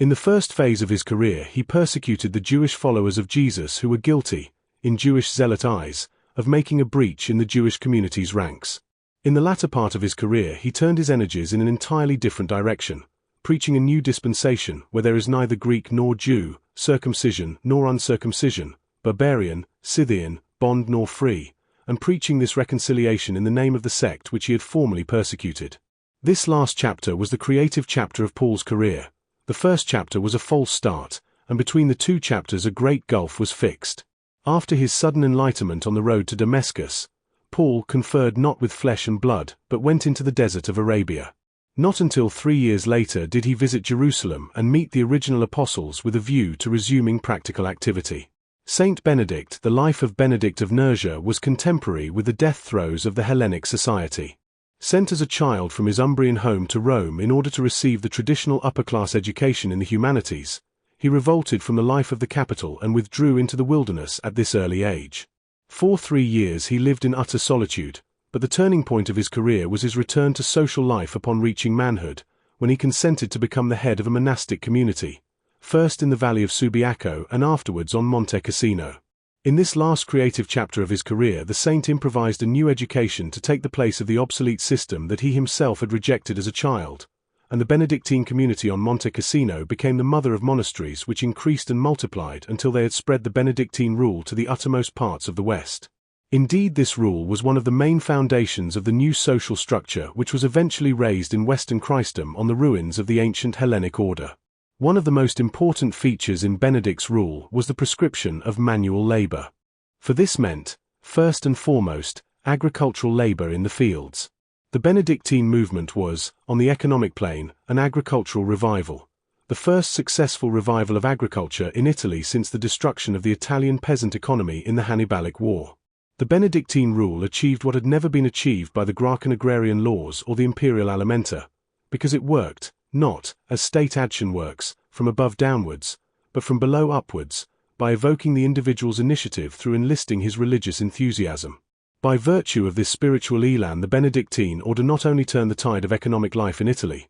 In the first phase of his career he persecuted the Jewish followers of Jesus who were guilty, in Jewish zealot eyes, of making a breach in the Jewish community's ranks. In the latter part of his career he turned his energies in an entirely different direction, preaching a new dispensation where there is neither Greek nor Jew, circumcision nor uncircumcision, barbarian, Scythian, bond nor free, and preaching this reconciliation in the name of the sect which he had formerly persecuted. This last chapter was the creative chapter of Paul's career. The first chapter was a false start, and between the two chapters a great gulf was fixed. After his sudden enlightenment on the road to Damascus, Paul conferred not with flesh and blood, but went into the desert of Arabia. Not until 3 years later did he visit Jerusalem and meet the original apostles with a view to resuming practical activity. Saint Benedict, the life of Benedict of Nursia, was contemporary with the death throes of the Hellenic society. Sent as a child from his Umbrian home to Rome in order to receive the traditional upper-class education in the humanities, he revolted from the life of the capital and withdrew into the wilderness at this early age. For 3 years he lived in utter solitude, but the turning point of his career was his return to social life upon reaching manhood, when he consented to become the head of a monastic community, first in the valley of Subiaco and afterwards on Monte Cassino. In this last creative chapter of his career the saint improvised a new education to take the place of the obsolete system that he himself had rejected as a child, and the Benedictine community on Monte Cassino became the mother of monasteries which increased and multiplied until they had spread the Benedictine rule to the uttermost parts of the West. Indeed, this rule was one of the main foundations of the new social structure which was eventually raised in Western Christendom on the ruins of the ancient Hellenic order. One of the most important features in Benedict's rule was the prescription of manual labor. For this meant, first and foremost, agricultural labor in the fields. The Benedictine movement was, on the economic plane, an agricultural revival, the first successful revival of agriculture in Italy since the destruction of the Italian peasant economy in the Hannibalic War. The Benedictine rule achieved what had never been achieved by the Gracchan agrarian laws or the imperial alimenta, because it worked, not, as state action works, from above downwards, but from below upwards, by evoking the individual's initiative through enlisting his religious enthusiasm. By virtue of this spiritual elan, the Benedictine order not only turned the tide of economic life in Italy,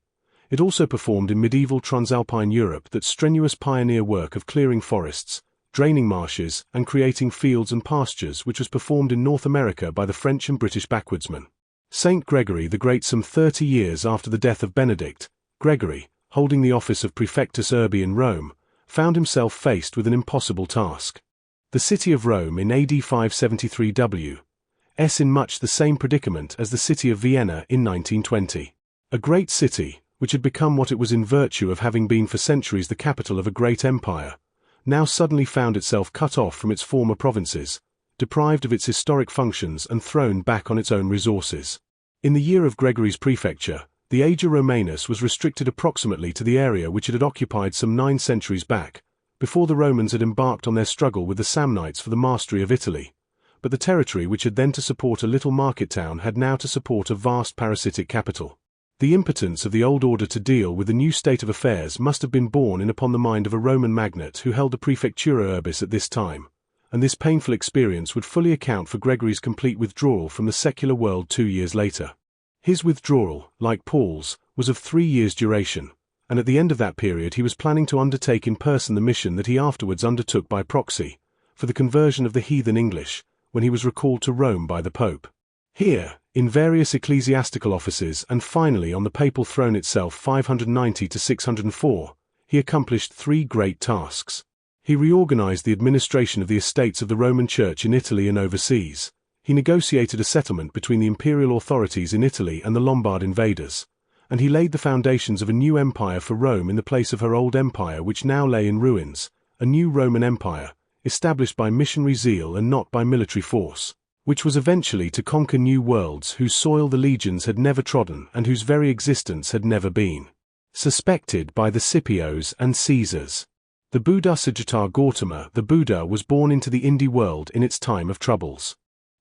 it also performed in medieval Transalpine Europe that strenuous pioneer work of clearing forests, draining marshes, and creating fields and pastures which was performed in North America by the French and British backwoodsmen. Saint Gregory the Great, some 30 years after the death of Benedict, Gregory, holding the office of Prefectus Urbi in Rome, found himself faced with an impossible task. The city of Rome in AD 573 W. S in much the same predicament as the city of Vienna in 1920. A great city, which had become what it was in virtue of having been for centuries the capital of a great empire, now suddenly found itself cut off from its former provinces, deprived of its historic functions and thrown back on its own resources. In the year of Gregory's prefecture, the Ager Romanus was restricted approximately to the area which it had occupied some 9 centuries back, before the Romans had embarked on their struggle with the Samnites for the mastery of Italy. But the territory which had then to support a little market town had now to support a vast parasitic capital. The impotence of the old order to deal with the new state of affairs must have been borne in upon the mind of a Roman magnate who held the Prefectura Urbis at this time, and this painful experience would fully account for Gregory's complete withdrawal from the secular world 2 years later. His withdrawal, like Paul's, was of 3 years' duration, and at the end of that period he was planning to undertake in person the mission that he afterwards undertook by proxy, for the conversion of the heathen English, when he was recalled to Rome by the Pope. Here, in various ecclesiastical offices and finally on the papal throne itself 590 to 604, he accomplished 3 great tasks. He reorganized the administration of the estates of the Roman Church in Italy and overseas. He negotiated a settlement between the imperial authorities in Italy and the Lombard invaders, and he laid the foundations of a new empire for Rome in the place of her old empire which now lay in ruins, a new Roman Empire, established by missionary zeal and not by military force, which was eventually to conquer new worlds whose soil the legions had never trodden and whose very existence had never been suspected by the Scipios and Caesars. The Buddha Siddhartha Gautama, the Buddha, was born into the Indie world in its time of troubles.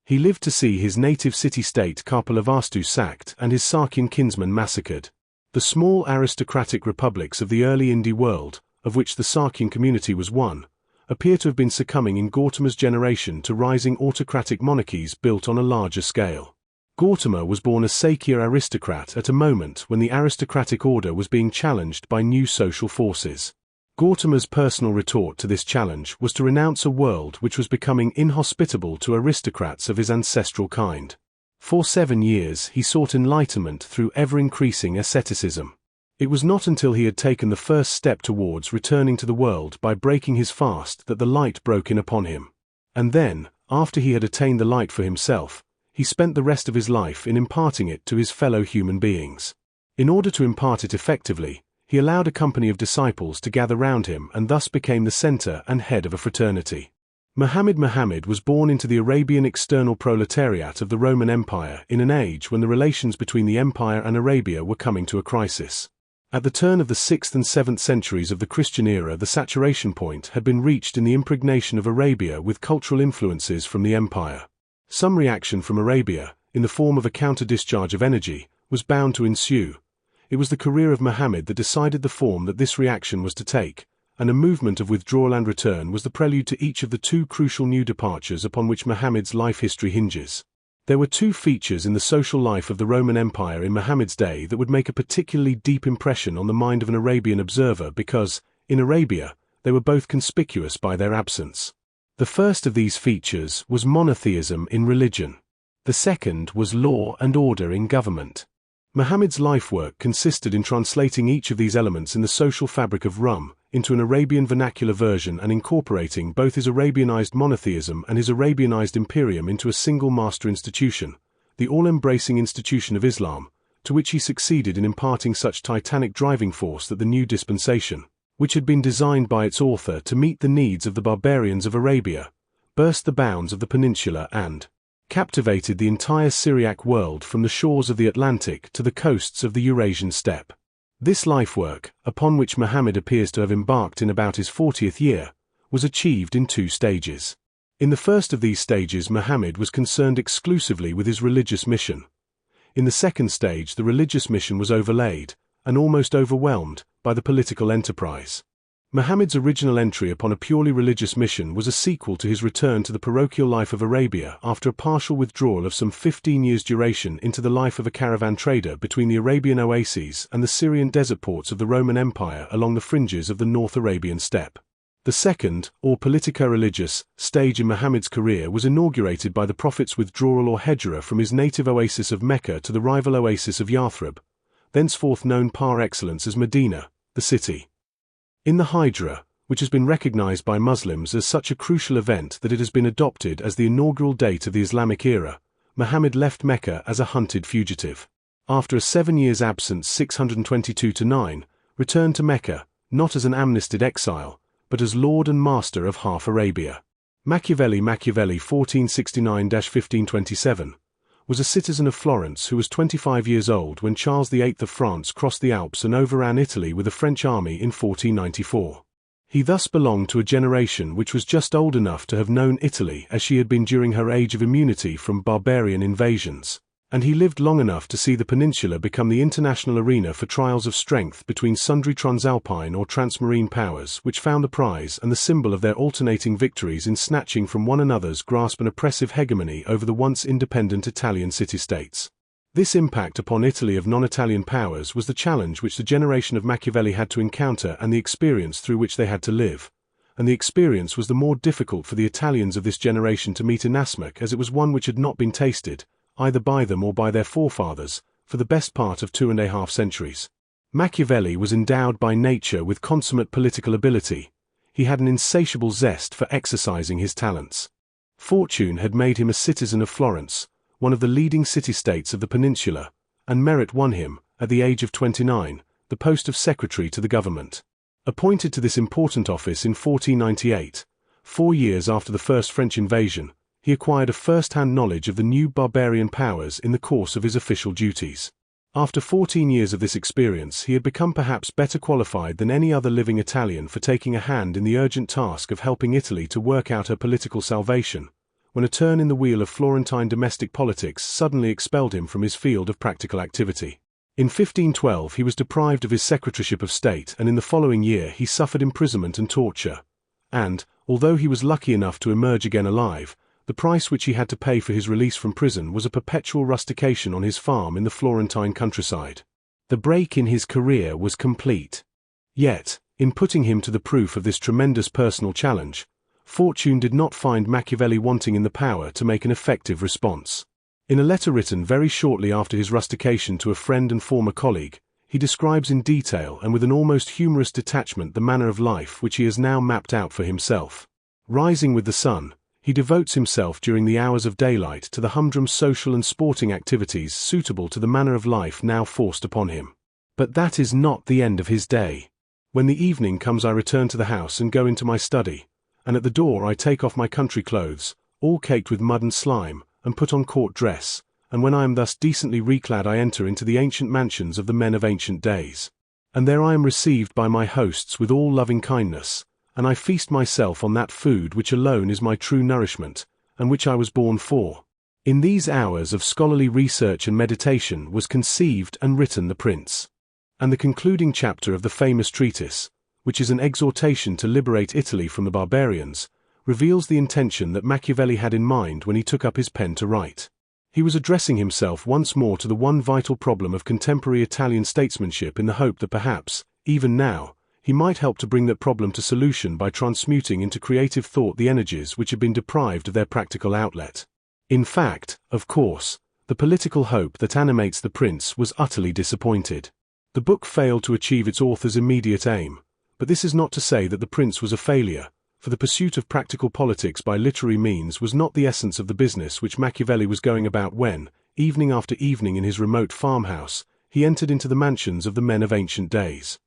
He lived to see his native city-state Kapilavastu sacked and his Sakyan kinsmen massacred. The small aristocratic republics of the early Indie world, of which the Sakyan community was one, appear to have been succumbing in Gautama's generation to rising autocratic monarchies built on a larger scale. Gautama was born a Sakya aristocrat at a moment when the aristocratic order was being challenged by new social forces. Gautama's personal retort to this challenge was to renounce a world which was becoming inhospitable to aristocrats of his ancestral kind. For 7 years he sought enlightenment through ever-increasing asceticism. It was not until he had taken the first step towards returning to the world by breaking his fast that the light broke in upon him. And then, after he had attained the light for himself, he spent the rest of his life in imparting it to his fellow human beings. In order to impart it effectively, he allowed a company of disciples to gather round him and thus became the center and head of a fraternity. Muhammad was born into the Arabian external proletariat of the Roman Empire in an age when the relations between the empire and Arabia were coming to a crisis. At the turn of the 6th and 7th centuries of the Christian era, the saturation point had been reached in the impregnation of Arabia with cultural influences from the empire. Some reaction from Arabia, in the form of a counter-discharge of energy, was bound to ensue. It was the career of Muhammad that decided the form that this reaction was to take, and a movement of withdrawal and return was the prelude to each of the 2 crucial new departures upon which Muhammad's life history hinges. There were 2 features in the social life of the Roman Empire in Muhammad's day that would make a particularly deep impression on the mind of an Arabian observer because, in Arabia, they were both conspicuous by their absence. The first of these features was monotheism in religion. The second was law and order in government. Muhammad's life work consisted in translating each of these elements in the social fabric of Rum into an Arabian vernacular version and incorporating both his Arabianized monotheism and his Arabianized imperium into a single master institution, the all-embracing institution of Islam, to which he succeeded in imparting such titanic driving force that the new dispensation, which had been designed by its author to meet the needs of the barbarians of Arabia, burst the bounds of the peninsula and captivated the entire Syriac world from the shores of the Atlantic to the coasts of the Eurasian steppe. This life work, upon which Muhammad appears to have embarked in about his 40th year, was achieved in 2 stages. In the first of these stages, Muhammad was concerned exclusively with his religious mission. In the second stage, the religious mission was overlaid, and almost overwhelmed, by the political enterprise. Muhammad's original entry upon a purely religious mission was a sequel to his return to the parochial life of Arabia after a partial withdrawal of some 15 years' duration into the life of a caravan trader between the Arabian oases and the Syrian desert ports of the Roman Empire along the fringes of the North Arabian steppe. The second, or politico-religious, stage in Muhammad's career was inaugurated by the Prophet's withdrawal or hijra from his native oasis of Mecca to the rival oasis of Yathrib, thenceforth known par excellence as Medina, the city. In the hijra, which has been recognized by Muslims as such a crucial event that it has been adopted as the inaugural date of the Islamic era, Muhammad left Mecca as a hunted fugitive. After a 7 years' absence 622–9, returned to Mecca, not as an amnested exile, but as lord and master of half Arabia. Machiavelli 1469–1527, was a citizen of Florence who was 25 years old when Charles VIII of France crossed the Alps and overran Italy with a French army in 1494. He thus belonged to a generation which was just old enough to have known Italy as she had been during her age of immunity from barbarian invasions, and he lived long enough to see the peninsula become the international arena for trials of strength between sundry transalpine or transmarine powers which found the prize and the symbol of their alternating victories in snatching from one another's grasp an oppressive hegemony over the once independent Italian city-states. This impact upon Italy of non-Italian powers was the challenge which the generation of Machiavelli had to encounter and the experience through which they had to live, and the experience was the more difficult for the Italians of this generation to meet inasmuch as it was one which had not been tasted, either by them or by their forefathers, for the best part of 2.5 centuries. Machiavelli was endowed by nature with consummate political ability. He had an insatiable zest for exercising his talents. Fortune had made him a citizen of Florence, one of the leading city-states of the peninsula, and merit won him, at the age of 29, the post of secretary to the government. Appointed to this important office in 1498, 4 years after the first French invasion, he acquired a first-hand knowledge of the new barbarian powers in the course of his official duties. After 14 years of this experience, he had become perhaps better qualified than any other living Italian for taking a hand in the urgent task of helping Italy to work out her political salvation, when a turn in the wheel of Florentine domestic politics suddenly expelled him from his field of practical activity. In 1512 he was deprived of his Secretaryship of State, and in the following year he suffered imprisonment and torture. And, although he was lucky enough to emerge again alive, the price which he had to pay for his release from prison was a perpetual rustication on his farm in the Florentine countryside. The break in his career was complete. Yet, in putting him to the proof of this tremendous personal challenge, Fortune did not find Machiavelli wanting in the power to make an effective response. In a letter written very shortly after his rustication to a friend and former colleague, he describes in detail and with an almost humorous detachment the manner of life which he has now mapped out for himself. Rising with the sun, he devotes himself during the hours of daylight to the humdrum social and sporting activities suitable to the manner of life now forced upon him. But that is not the end of his day. When the evening comes, I return to the house and go into my study, and at the door I take off my country clothes, all caked with mud and slime, and put on court dress, and when I am thus decently reclad I enter into the ancient mansions of the men of ancient days. And there I am received by my hosts with all loving kindness, and I feast myself on that food which alone is my true nourishment, and which I was born for. In these hours of scholarly research and meditation was conceived and written the Prince. And the concluding chapter of the famous treatise, which is an exhortation to liberate Italy from the barbarians, reveals the intention that Machiavelli had in mind when he took up his pen to write. He was addressing himself once more to the one vital problem of contemporary Italian statesmanship in the hope that perhaps, even now, he might help to bring that problem to solution by transmuting into creative thought the energies which had been deprived of their practical outlet. In fact, of course, The political hope that animates the prince was utterly disappointed. The book failed to achieve its author's immediate aim, but this is not to say that the prince was a failure, for the pursuit of practical politics by literary means was not the essence of the business which Machiavelli was going about when, evening after evening in his remote farmhouse, he entered into the mansions of the men of ancient days.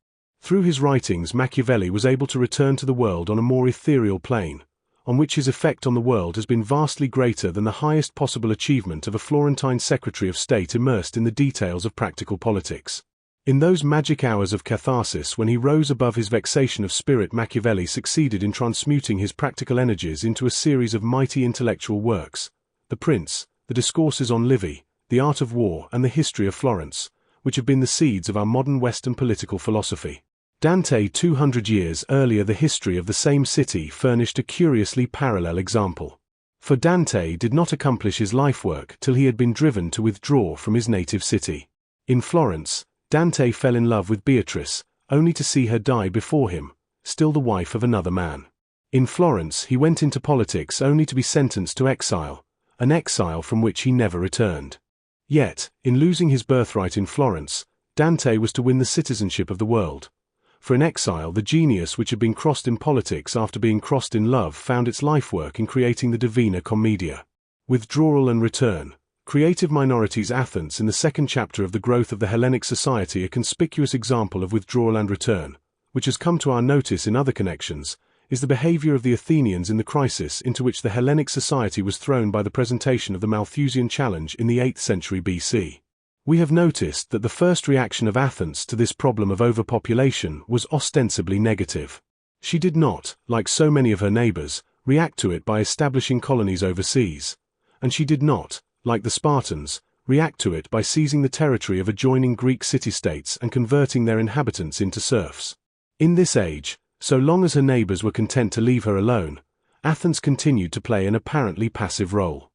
Through his writings, Machiavelli was able to return to the world on a more ethereal plane, on which his effect on the world has been vastly greater than the highest possible achievement of a Florentine Secretary of State immersed in the details of practical politics. In those magic hours of catharsis when he rose above his vexation of spirit, Machiavelli succeeded in transmuting his practical energies into a series of mighty intellectual works: The Prince, the Discourses on Livy, The Art of War, and the History of Florence, which have been the seeds of our modern Western political philosophy. Dante, 200 years earlier, the history of the same city furnished a curiously parallel example. For Dante did not accomplish his life work till he had been driven to withdraw from his native city. In Florence, Dante fell in love with Beatrice, only to see her die before him, still the wife of another man. In Florence he went into politics only to be sentenced to exile, an exile from which he never returned. Yet, in losing his birthright in Florence, Dante was to win the citizenship of the world. For in exile the genius which had been crossed in politics after being crossed in love found its life work in creating the Divina Commedia. Withdrawal and return. Creative minorities. Athens, in the second chapter of The Growth of the Hellenic Society, a conspicuous example of withdrawal and return, which has come to our notice in other connections, is the behavior of the Athenians in the crisis into which the Hellenic society was thrown by the presentation of the Malthusian challenge in the 8th century BC. We have noticed that the first reaction of Athens to this problem of overpopulation was ostensibly negative. She did not, like so many of her neighbors, react to it by establishing colonies overseas, and she did not, like the Spartans, react to it by seizing the territory of adjoining Greek city-states and converting their inhabitants into serfs. In this age, so long as her neighbors were content to leave her alone, Athens continued to play an apparently passive role.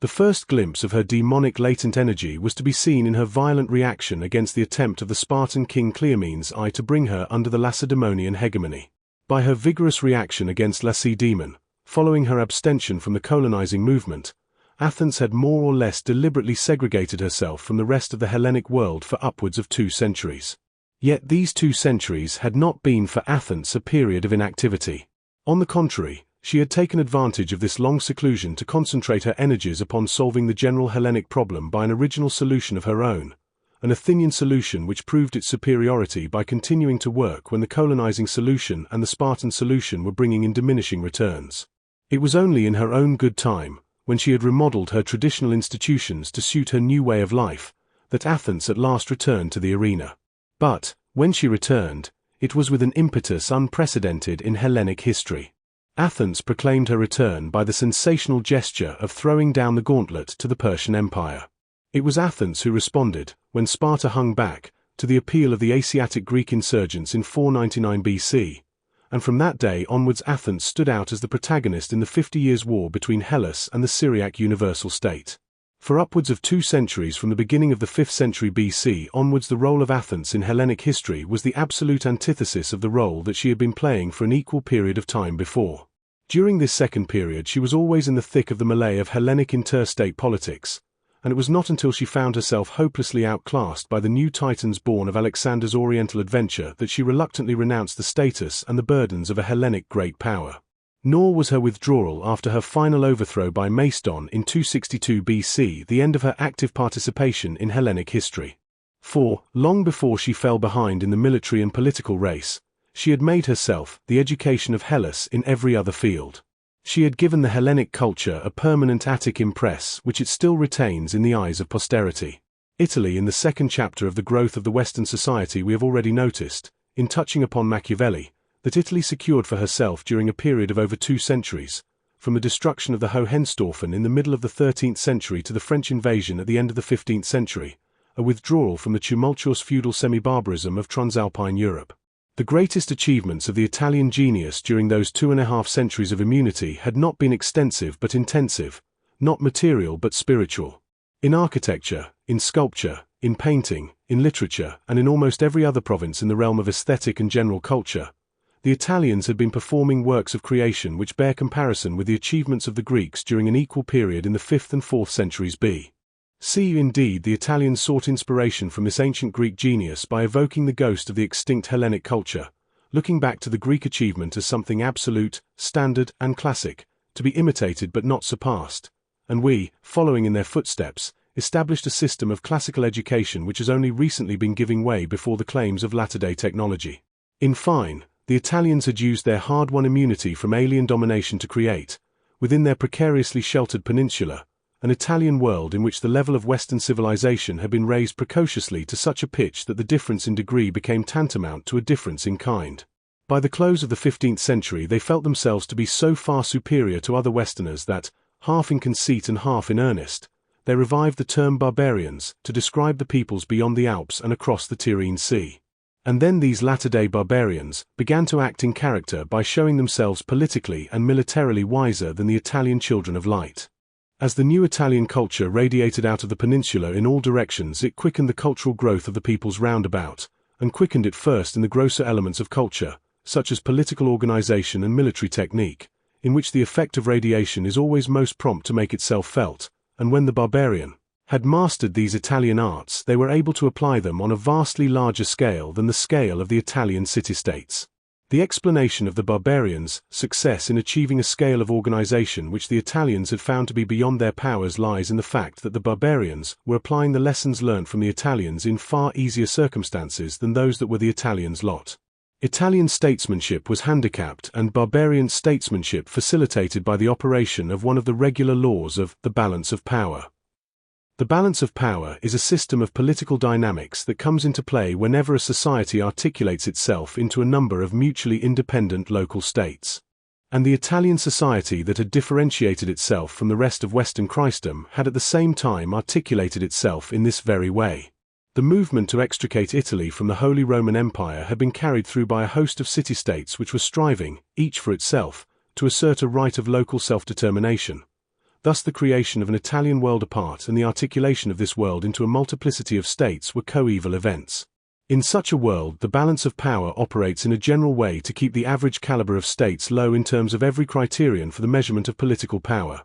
The first glimpse of her demonic latent energy was to be seen in her violent reaction against the attempt of the Spartan king Cleomenes I to bring her under the Lacedaemonian hegemony. By her vigorous reaction against Lacedaemon, following her abstention from the colonizing movement, Athens had more or less deliberately segregated herself from the rest of the Hellenic world for upwards of 2 centuries. Yet these 2 centuries had not been for Athens a period of inactivity. On the contrary, she had taken advantage of this long seclusion to concentrate her energies upon solving the general Hellenic problem by an original solution of her own, an Athenian solution which proved its superiority by continuing to work when the colonizing solution and the Spartan solution were bringing in diminishing returns. It was only in her own good time, when she had remodeled her traditional institutions to suit her new way of life, that Athens at last returned to the arena. But, when she returned, it was with an impetus unprecedented in Hellenic history. Athens proclaimed her return by the sensational gesture of throwing down the gauntlet to the Persian Empire. It was Athens who responded, when Sparta hung back, to the appeal of the Asiatic Greek insurgents in 499 BC, and from that day onwards Athens stood out as the protagonist in the 50 Years' War between Hellas and the Syriac Universal State. For upwards of 2 centuries from the beginning of the 5th century BC onwards, the role of Athens in Hellenic history was the absolute antithesis of the role that she had been playing for an equal period of time before. During this second period she was always in the thick of the melee of Hellenic interstate politics, and it was not until she found herself hopelessly outclassed by the new titans born of Alexander's Oriental adventure that she reluctantly renounced the status and the burdens of a Hellenic great power. Nor was her withdrawal after her final overthrow by Macedon in 262 BC the end of her active participation in Hellenic history. For, long before she fell behind in the military and political race, she had made herself the education of Hellas in every other field. She had given the Hellenic culture a permanent Attic impress which it still retains in the eyes of posterity. Italy, in the second chapter of The Growth of the Western Society, we have already noticed, in touching upon Machiavelli, that Italy secured for herself during a period of over 2 centuries, from the destruction of the Hohenstaufen in the middle of the 13th century to the French invasion at the end of the 15th century, a withdrawal from the tumultuous feudal semi-barbarism of Transalpine Europe. The greatest achievements of the Italian genius during those 2.5 centuries of immunity had not been extensive but intensive, not material but spiritual. In architecture, in sculpture, in painting, in literature, and in almost every other province in the realm of aesthetic and general culture, the Italians had been performing works of creation which bear comparison with the achievements of the Greeks during an equal period in the 5th and 4th centuries B. See, indeed, the Italians sought inspiration from this ancient Greek genius by evoking the ghost of the extinct Hellenic culture, looking back to the Greek achievement as something absolute, standard, and classic, to be imitated but not surpassed. And we, following in their footsteps, established a system of classical education which has only recently been giving way before the claims of latter-day technology. In fine, the Italians had used their hard-won immunity from alien domination to create, within their precariously sheltered peninsula, an Italian world in which the level of Western civilization had been raised precociously to such a pitch that the difference in degree became tantamount to a difference in kind. By the close of the 15th century they felt themselves to be so far superior to other Westerners that, half in conceit and half in earnest, they revived the term barbarians to describe the peoples beyond the Alps and across the Tyrrhene Sea. And then these latter-day barbarians began to act in character by showing themselves politically and militarily wiser than the Italian children of light. As the new Italian culture radiated out of the peninsula in all directions, it quickened the cultural growth of the peoples round about, and quickened it first in the grosser elements of culture, such as political organization and military technique, in which the effect of radiation is always most prompt to make itself felt, and when the barbarian had mastered these Italian arts, they were able to apply them on a vastly larger scale than the scale of the Italian city-states. The explanation of the barbarians' success in achieving a scale of organization which the Italians had found to be beyond their powers lies in the fact that the barbarians were applying the lessons learnt from the Italians in far easier circumstances than those that were the Italians' lot. Italian statesmanship was handicapped and barbarian statesmanship facilitated by the operation of one of the regular laws of the balance of power. The balance of power is a system of political dynamics that comes into play whenever a society articulates itself into a number of mutually independent local states. And the Italian society that had differentiated itself from the rest of Western Christendom had at the same time articulated itself in this very way. The movement to extricate Italy from the Holy Roman Empire had been carried through by a host of city-states which were striving, each for itself, to assert a right of local self-determination. Thus the creation of an Italian world apart and the articulation of this world into a multiplicity of states were coeval events. In such a world, the balance of power operates in a general way to keep the average caliber of states low in terms of every criterion for the measurement of political power,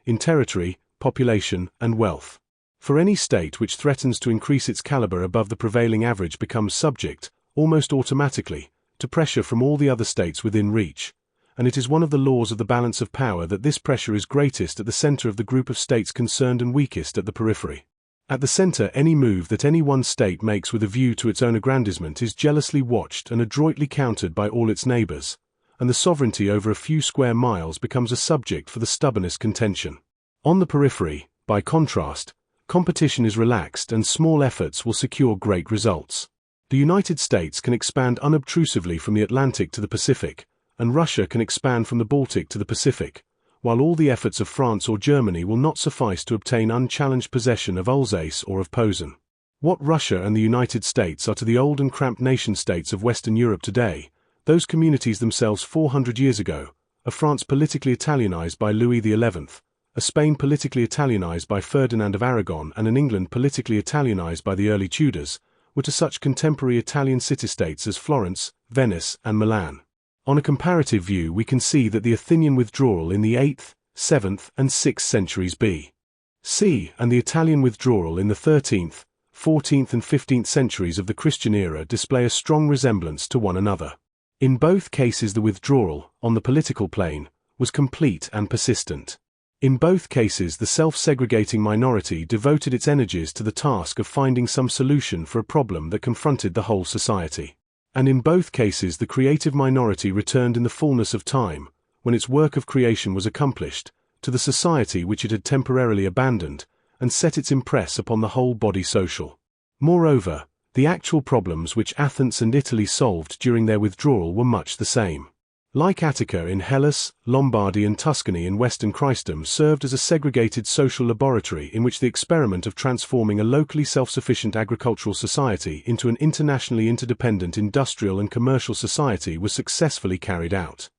in territory, population, and wealth. For any state which threatens to increase its caliber above the prevailing average becomes subject, almost automatically, to pressure from all the other states within reach. And it is one of the laws of the balance of power that this pressure is greatest at the center of the group of states concerned and weakest at the periphery. At the center, any move that any one state makes with a view to its own aggrandizement is jealously watched and adroitly countered by all its neighbors, and the sovereignty over a few square miles becomes a subject for the stubbornest contention. On the periphery, by contrast, competition is relaxed and small efforts will secure great results. The United States can expand unobtrusively from the Atlantic to the Pacific, and Russia can expand from the Baltic to the Pacific, while all the efforts of France or Germany will not suffice to obtain unchallenged possession of Alsace or of Posen. What Russia and the United States are to the old and cramped nation-states of Western Europe today, those communities themselves 400 years ago, a France politically Italianized by Louis XI, a Spain politically Italianized by Ferdinand of Aragon, and an England politically Italianized by the early Tudors, were to such contemporary Italian city-states as Florence, Venice, and Milan. On a comparative view, we can see that the Athenian withdrawal in the 8th, 7th, and 6th centuries B.C. and the Italian withdrawal in the 13th, 14th, and 15th centuries of the Christian era display a strong resemblance to one another. In both cases, the withdrawal, on the political plane, was complete and persistent. In both cases, the self-segregating minority devoted its energies to the task of finding some solution for a problem that confronted the whole society. And in both cases the creative minority returned in the fullness of time, when its work of creation was accomplished, to the society which it had temporarily abandoned, and set its impress upon the whole body social. Moreover, the actual problems which Athens and Italy solved during their withdrawal were much the same. Like Attica in Hellas, Lombardy and Tuscany in Western Christendom served as a segregated social laboratory in which the experiment of transforming a locally self-sufficient agricultural society into an internationally interdependent industrial and commercial society was successfully carried out.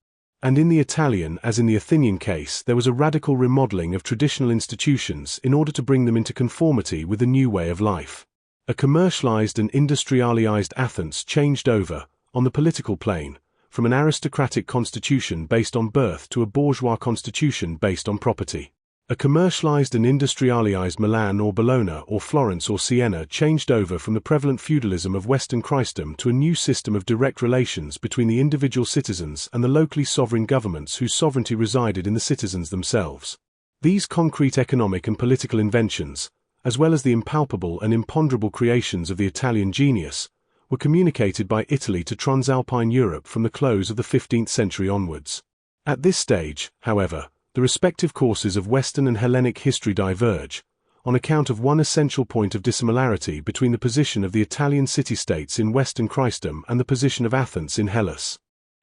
And in the Italian, as in the Athenian case, there was a radical remodeling of traditional institutions in order to bring them into conformity with the new way of life. A commercialized and industrialized Athens changed over, on the political plane, from an aristocratic constitution based on birth to a bourgeois constitution based on property. A commercialized and industrialized Milan or Bologna or Florence or Siena changed over from the prevalent feudalism of Western Christendom to a new system of direct relations between the individual citizens and the locally sovereign governments whose sovereignty resided in the citizens themselves. These concrete economic and political inventions, as well as the impalpable and imponderable creations of the Italian genius, were communicated by Italy to Transalpine Europe from the close of the 15th century onwards. At this stage, however, the respective courses of Western and Hellenic history diverge, on account of one essential point of dissimilarity between the position of the Italian city-states in Western Christendom and the position of Athens in Hellas.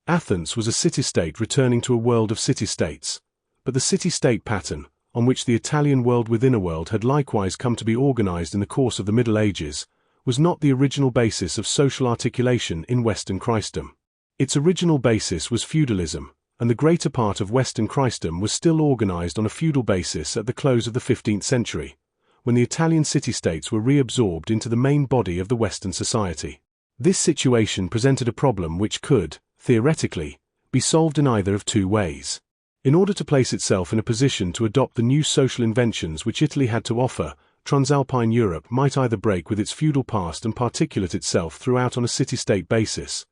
Athens was a city-state returning to a world of city-states, but the city-state pattern, on which the Italian world within a world had likewise come to be organized in the course of the Middle Ages, was not the original basis of social articulation in Western Christendom. Its original basis was feudalism, and the greater part of Western Christendom was still organized on a feudal basis at the close of the 15th century, when the Italian city-states were reabsorbed into the main body of the Western society. This situation presented a problem which could, theoretically, be solved in either of two ways. In order to place itself in a position to adopt the new social inventions which Italy had to offer, Transalpine Europe might either break with its feudal past and particulate itself throughout on a city-state basis,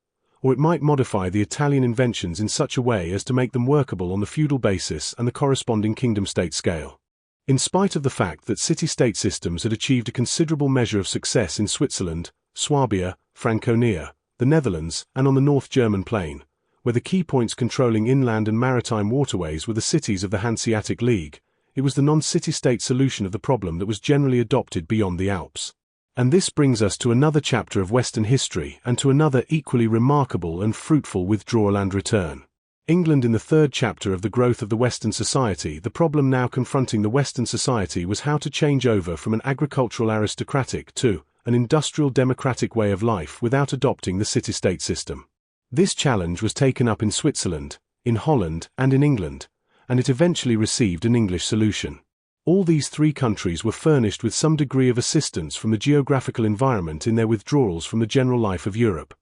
or it might modify the Italian inventions in such a way as to make them workable on the feudal basis and the corresponding kingdom-state scale. In spite of the fact that city-state systems had achieved a considerable measure of success in Switzerland, Swabia, Franconia, the Netherlands, and on the North German plain, where the key points controlling inland and maritime waterways were the cities of the Hanseatic League, it was the non-city-state solution of the problem that was generally adopted beyond the Alps. And this brings us to another chapter of Western history and to another equally remarkable and fruitful withdrawal and return. England. In the third chapter of the growth of the Western society, the problem now confronting the Western society was how to change over from an agricultural aristocratic to an industrial democratic way of life without adopting the city-state system. This challenge was taken up in Switzerland, in Holland, and in England, and it eventually received an English solution. All these three countries were furnished with some degree of assistance from the geographical environment in their withdrawals from the general life of Europe,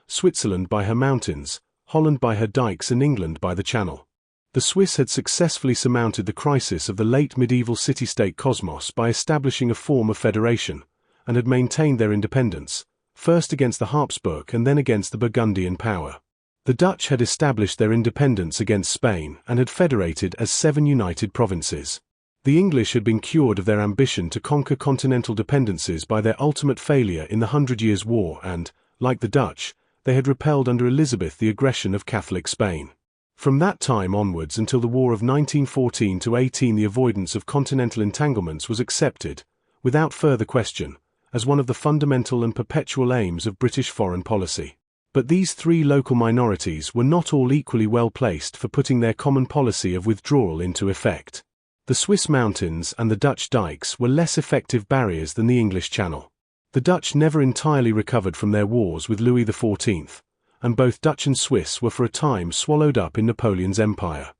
Switzerland by her mountains, Holland by her dikes, and England by the Channel. The Swiss had successfully surmounted the crisis of the late medieval city-state cosmos by establishing a form of federation, and had maintained their independence, first against the Habsburg and then against the Burgundian power. The Dutch had established their independence against Spain and had federated as 7 united provinces. The English had been cured of their ambition to conquer continental dependencies by their ultimate failure in the 100 Years' War and, like the Dutch, they had repelled under Elizabeth the aggression of Catholic Spain. From that time onwards until the War of 1914-18, the avoidance of continental entanglements was accepted, without further question, as one of the fundamental and perpetual aims of British foreign policy. But these three local minorities were not all equally well placed for putting their common policy of withdrawal into effect. The Swiss mountains and the Dutch dikes were less effective barriers than the English Channel. The Dutch never entirely recovered from their wars with Louis XIV, and both Dutch and Swiss were for a time swallowed up in Napoleon's empire.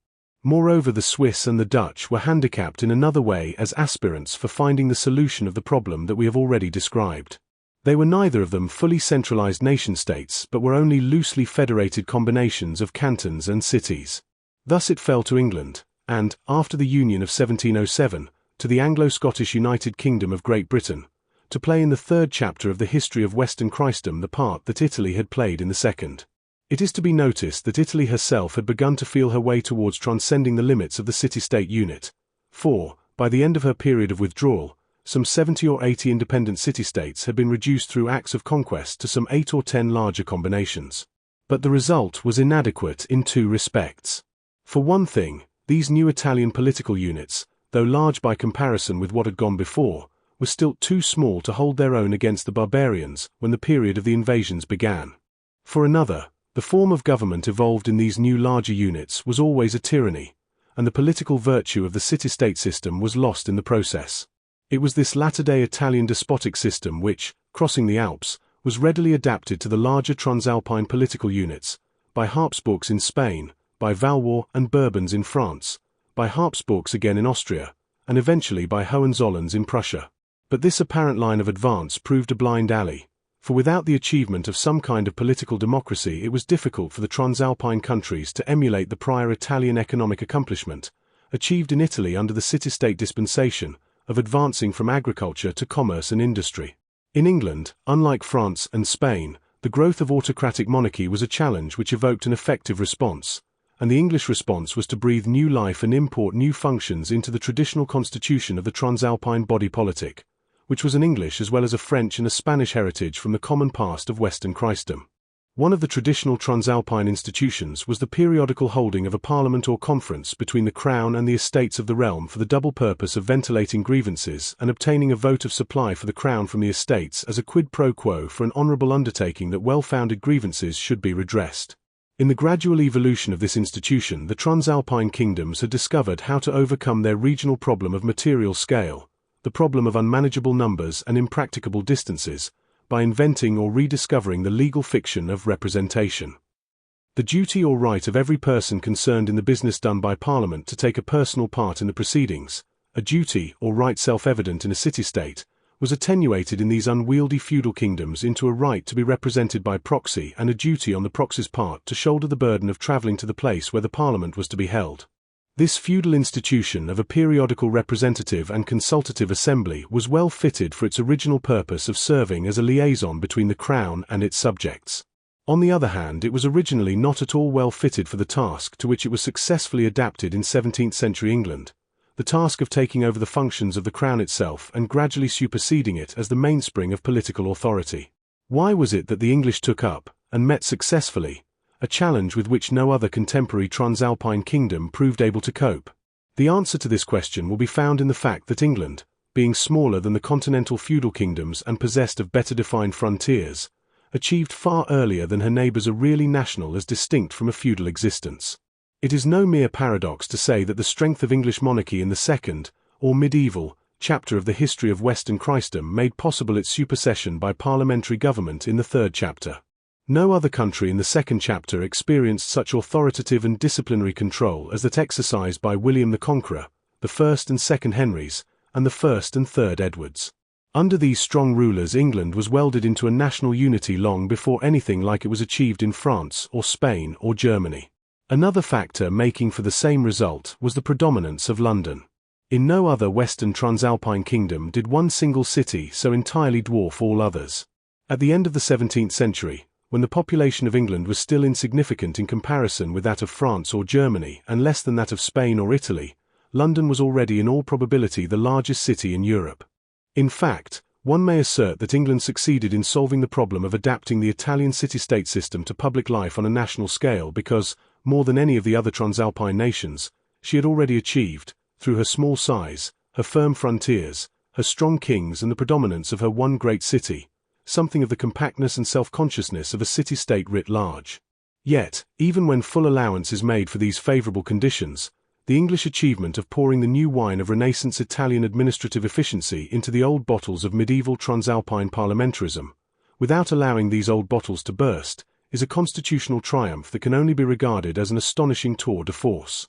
Moreover, the Swiss and the Dutch were handicapped in another way as aspirants for finding the solution of the problem that we have already described. They were neither of them fully centralized nation-states but were only loosely federated combinations of cantons and cities. Thus it fell to England, and, after the Union of 1707, to the Anglo-Scottish United Kingdom of Great Britain, to play in the third chapter of the history of Western Christendom the part that Italy had played in the second. It is to be noticed that Italy herself had begun to feel her way towards transcending the limits of the city-state unit, for, by the end of her period of withdrawal, some 70 or 80 independent city-states had been reduced through acts of conquest to some 8 or 10 larger combinations. But the result was inadequate in two respects. For one thing, these new Italian political units, though large by comparison with what had gone before, were still too small to hold their own against the barbarians when the period of the invasions began. For another, the form of government evolved in these new larger units was always a tyranny, and the political virtue of the city-state system was lost in the process. It was this latter-day Italian despotic system which, crossing the Alps, was readily adapted to the larger Transalpine political units, by Habsburgs in Spain, by Valois and Bourbons in France, by Habsburgs again in Austria, and eventually by Hohenzollerns in Prussia. But this apparent line of advance proved a blind alley, for without the achievement of some kind of political democracy it was difficult for the Transalpine countries to emulate the prior Italian economic accomplishment, achieved in Italy under the city-state dispensation, of advancing from agriculture to commerce and industry. In England, unlike France and Spain, the growth of autocratic monarchy was a challenge which evoked an effective response, and the English response was to breathe new life and import new functions into the traditional constitution of the Transalpine body politic, which was an English as well as a French and a Spanish heritage from the common past of Western Christendom. One of the traditional Transalpine institutions was the periodical holding of a parliament or conference between the crown and the estates of the realm for the double purpose of ventilating grievances and obtaining a vote of supply for the crown from the estates as a quid pro quo for an honourable undertaking that well-founded grievances should be redressed. In the gradual evolution of this institution, the Transalpine kingdoms had discovered how to overcome their regional problem of material scale, the problem of unmanageable numbers and impracticable distances, by inventing or rediscovering the legal fiction of representation. The duty or right of every person concerned in the business done by Parliament to take a personal part in the proceedings, a duty or right self-evident in a city-state, was attenuated in these unwieldy feudal kingdoms into a right to be represented by proxy and a duty on the proxy's part to shoulder the burden of travelling to the place where the Parliament was to be held. This feudal institution of a periodical representative and consultative assembly was well fitted for its original purpose of serving as a liaison between the crown and its subjects. On the other hand, it was originally not at all well fitted for the task to which it was successfully adapted in 17th-century England, the task of taking over the functions of the crown itself and gradually superseding it as the mainspring of political authority. Why was it that the English took up, and met successfully, a challenge with which no other contemporary Transalpine kingdom proved able to cope? The answer to this question will be found in the fact that England, being smaller than the continental feudal kingdoms and possessed of better defined frontiers, achieved far earlier than her neighbours a really national as distinct from a feudal existence. It is no mere paradox to say that the strength of English monarchy in the second, or medieval, chapter of the history of Western Christendom made possible its supersession by parliamentary government in the third chapter. No other country in the second chapter experienced such authoritative and disciplinary control as that exercised by William the Conqueror, the first and second Henrys, and the first and third Edwards. Under these strong rulers, England was welded into a national unity long before anything like it was achieved in France or Spain or Germany. Another factor making for the same result was the predominance of London. In no other Western Transalpine kingdom did one single city so entirely dwarf all others. At the end of the 17th century, when the population of England was still insignificant in comparison with that of France or Germany and less than that of Spain or Italy, London was already in all probability the largest city in Europe. In fact, one may assert that England succeeded in solving the problem of adapting the Italian city-state system to public life on a national scale because, more than any of the other Transalpine nations, she had already achieved, through her small size, her firm frontiers, her strong kings and the predominance of her one great city, something of the compactness and self-consciousness of a city-state writ large. Yet, even when full allowance is made for these favourable conditions, the English achievement of pouring the new wine of Renaissance Italian administrative efficiency into the old bottles of medieval Transalpine parliamentarism, without allowing these old bottles to burst, is a constitutional triumph that can only be regarded as an astonishing tour de force.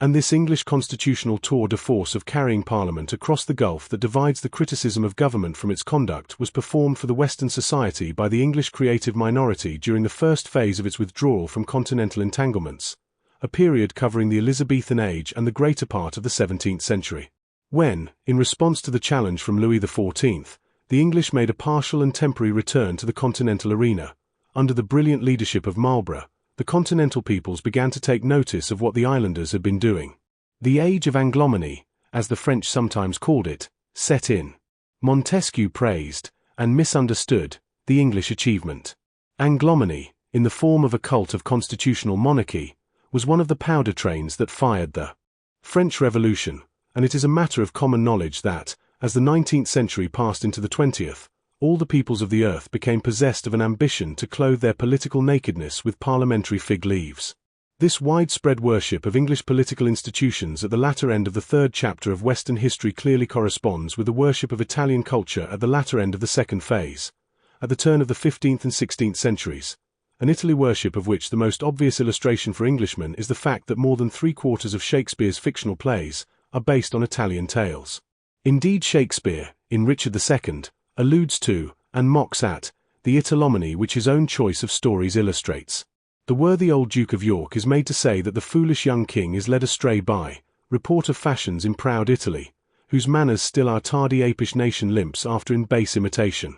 And this English constitutional tour de force of carrying Parliament across the gulf that divides the criticism of government from its conduct was performed for the Western society by the English creative minority during the first phase of its withdrawal from continental entanglements, a period covering the Elizabethan age and the greater part of the 17th century. When, in response to the challenge from Louis XIV, the English made a partial and temporary return to the continental arena, under the brilliant leadership of Marlborough, the continental peoples began to take notice of what the islanders had been doing. The age of Anglomany, as the French sometimes called it, set in. Montesquieu praised, and misunderstood, the English achievement. Anglomany, in the form of a cult of constitutional monarchy, was one of the powder trains that fired the French Revolution, and it is a matter of common knowledge that, as the 19th century passed into the 20th, all the peoples of the earth became possessed of an ambition to clothe their political nakedness with parliamentary fig leaves. This widespread worship of English political institutions at the latter end of the third chapter of Western history clearly corresponds with the worship of Italian culture at the latter end of the second phase, at the turn of the 15th and 16th centuries, an Italy worship of which the most obvious illustration for Englishmen is the fact that more than three-quarters of Shakespeare's fictional plays are based on Italian tales. Indeed, Shakespeare, in Richard II, alludes to, and mocks at, the Italomany which his own choice of stories illustrates. The worthy old Duke of York is made to say that the foolish young king is led astray by, report of fashions in proud Italy, whose manners still our tardy apish nation limps after in base imitation.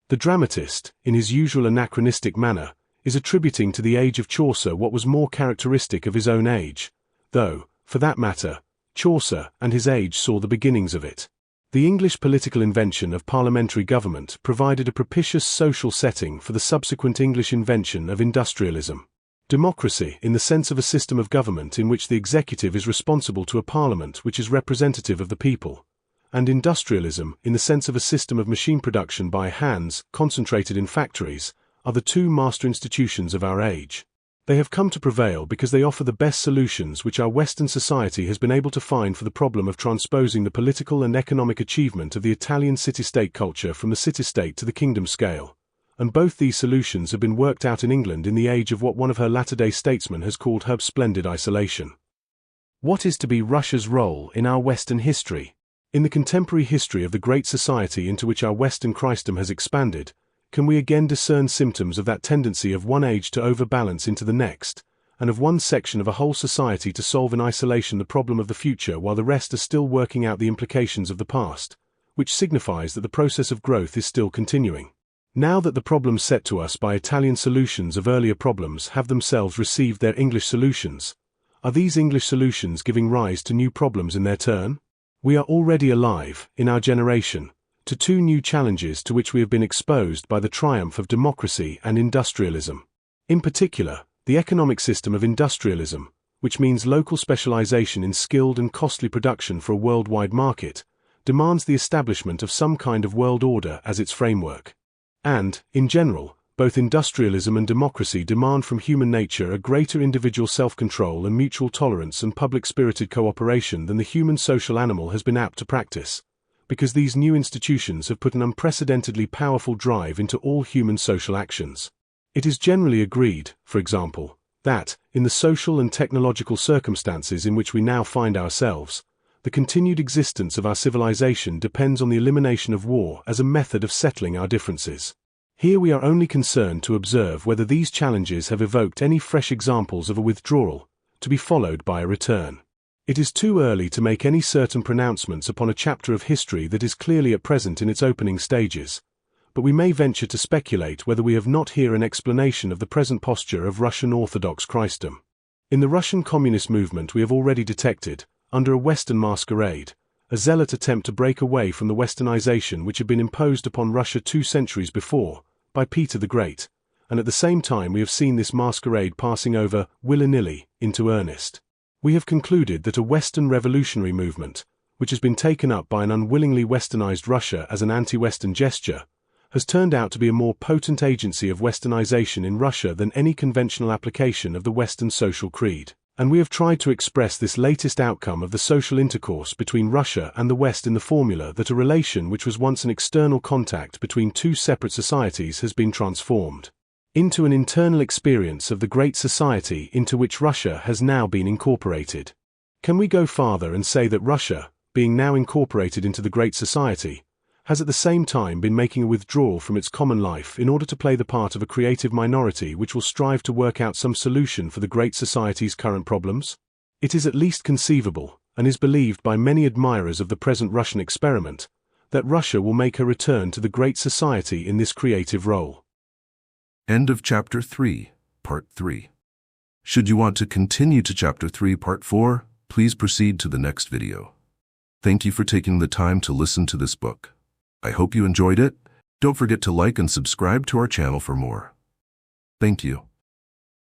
The dramatist, in his usual anachronistic manner, is attributing to the age of Chaucer what was more characteristic of his own age, though, for that matter, Chaucer and his age saw the beginnings of it. The English political invention of parliamentary government provided a propitious social setting for the subsequent English invention of industrialism. Democracy, in the sense of a system of government in which the executive is responsible to a parliament which is representative of the people, and industrialism, in the sense of a system of machine production by hands, concentrated in factories, are the two master institutions of our age. They have come to prevail because they offer the best solutions which our Western society has been able to find for the problem of transposing the political and economic achievement of the Italian city-state culture from the city-state to the kingdom scale. And both these solutions have been worked out in England in the age of what one of her latter-day statesmen has called her splendid isolation. What is to be Russia's role in our Western history? In the contemporary history of the great society into which our Western Christendom has expanded, can we again discern symptoms of that tendency of one age to overbalance into the next, and of one section of a whole society to solve in isolation the problem of the future while the rest are still working out the implications of the past, which signifies that the process of growth is still continuing? Now that the problems set to us by Italian solutions of earlier problems have themselves received their English solutions, are these English solutions giving rise to new problems in their turn? We are already alive, in our generation, to two new challenges to which we have been exposed by the triumph of democracy and industrialism. In particular, the economic system of industrialism, which means local specialization in skilled and costly production for a worldwide market, demands the establishment of some kind of world order as its framework. And, in general, both industrialism and democracy demand from human nature a greater individual self-control and mutual tolerance and public-spirited cooperation than the human social animal has been apt to practice, because these new institutions have put an unprecedentedly powerful drive into all human social actions. It is generally agreed, for example, that, in the social and technological circumstances in which we now find ourselves, the continued existence of our civilization depends on the elimination of war as a method of settling our differences. Here we are only concerned to observe whether these challenges have evoked any fresh examples of a withdrawal, to be followed by a return. It is too early to make any certain pronouncements upon a chapter of history that is clearly at present in its opening stages, but we may venture to speculate whether we have not here an explanation of the present posture of Russian Orthodox Christendom. In the Russian communist movement we have already detected, under a Western masquerade, a zealot attempt to break away from the Westernization which had been imposed upon Russia 2 centuries before, by Peter the Great, and at the same time we have seen this masquerade passing over, willy-nilly, into earnest. We have concluded that a Western revolutionary movement, which has been taken up by an unwillingly Westernized Russia as an anti-Western gesture, has turned out to be a more potent agency of Westernization in Russia than any conventional application of the Western social creed. And we have tried to express this latest outcome of the social intercourse between Russia and the West in the formula that a relation which was once an external contact between two separate societies has been transformed into an internal experience of the great society into which Russia has now been incorporated. Can we go farther and say that Russia, being now incorporated into the great society, has at the same time been making a withdrawal from its common life in order to play the part of a creative minority which will strive to work out some solution for the great society's current problems? It is at least conceivable, and is believed by many admirers of the present Russian experiment, that Russia will make her return to the great society in this creative role. End of Chapter 3, Part 3. Should you want to continue to Chapter 3, Part 4, please proceed to the next video. Thank you for taking the time to listen to this book. I hope you enjoyed it. Don't forget to like and subscribe to our channel for more. Thank you.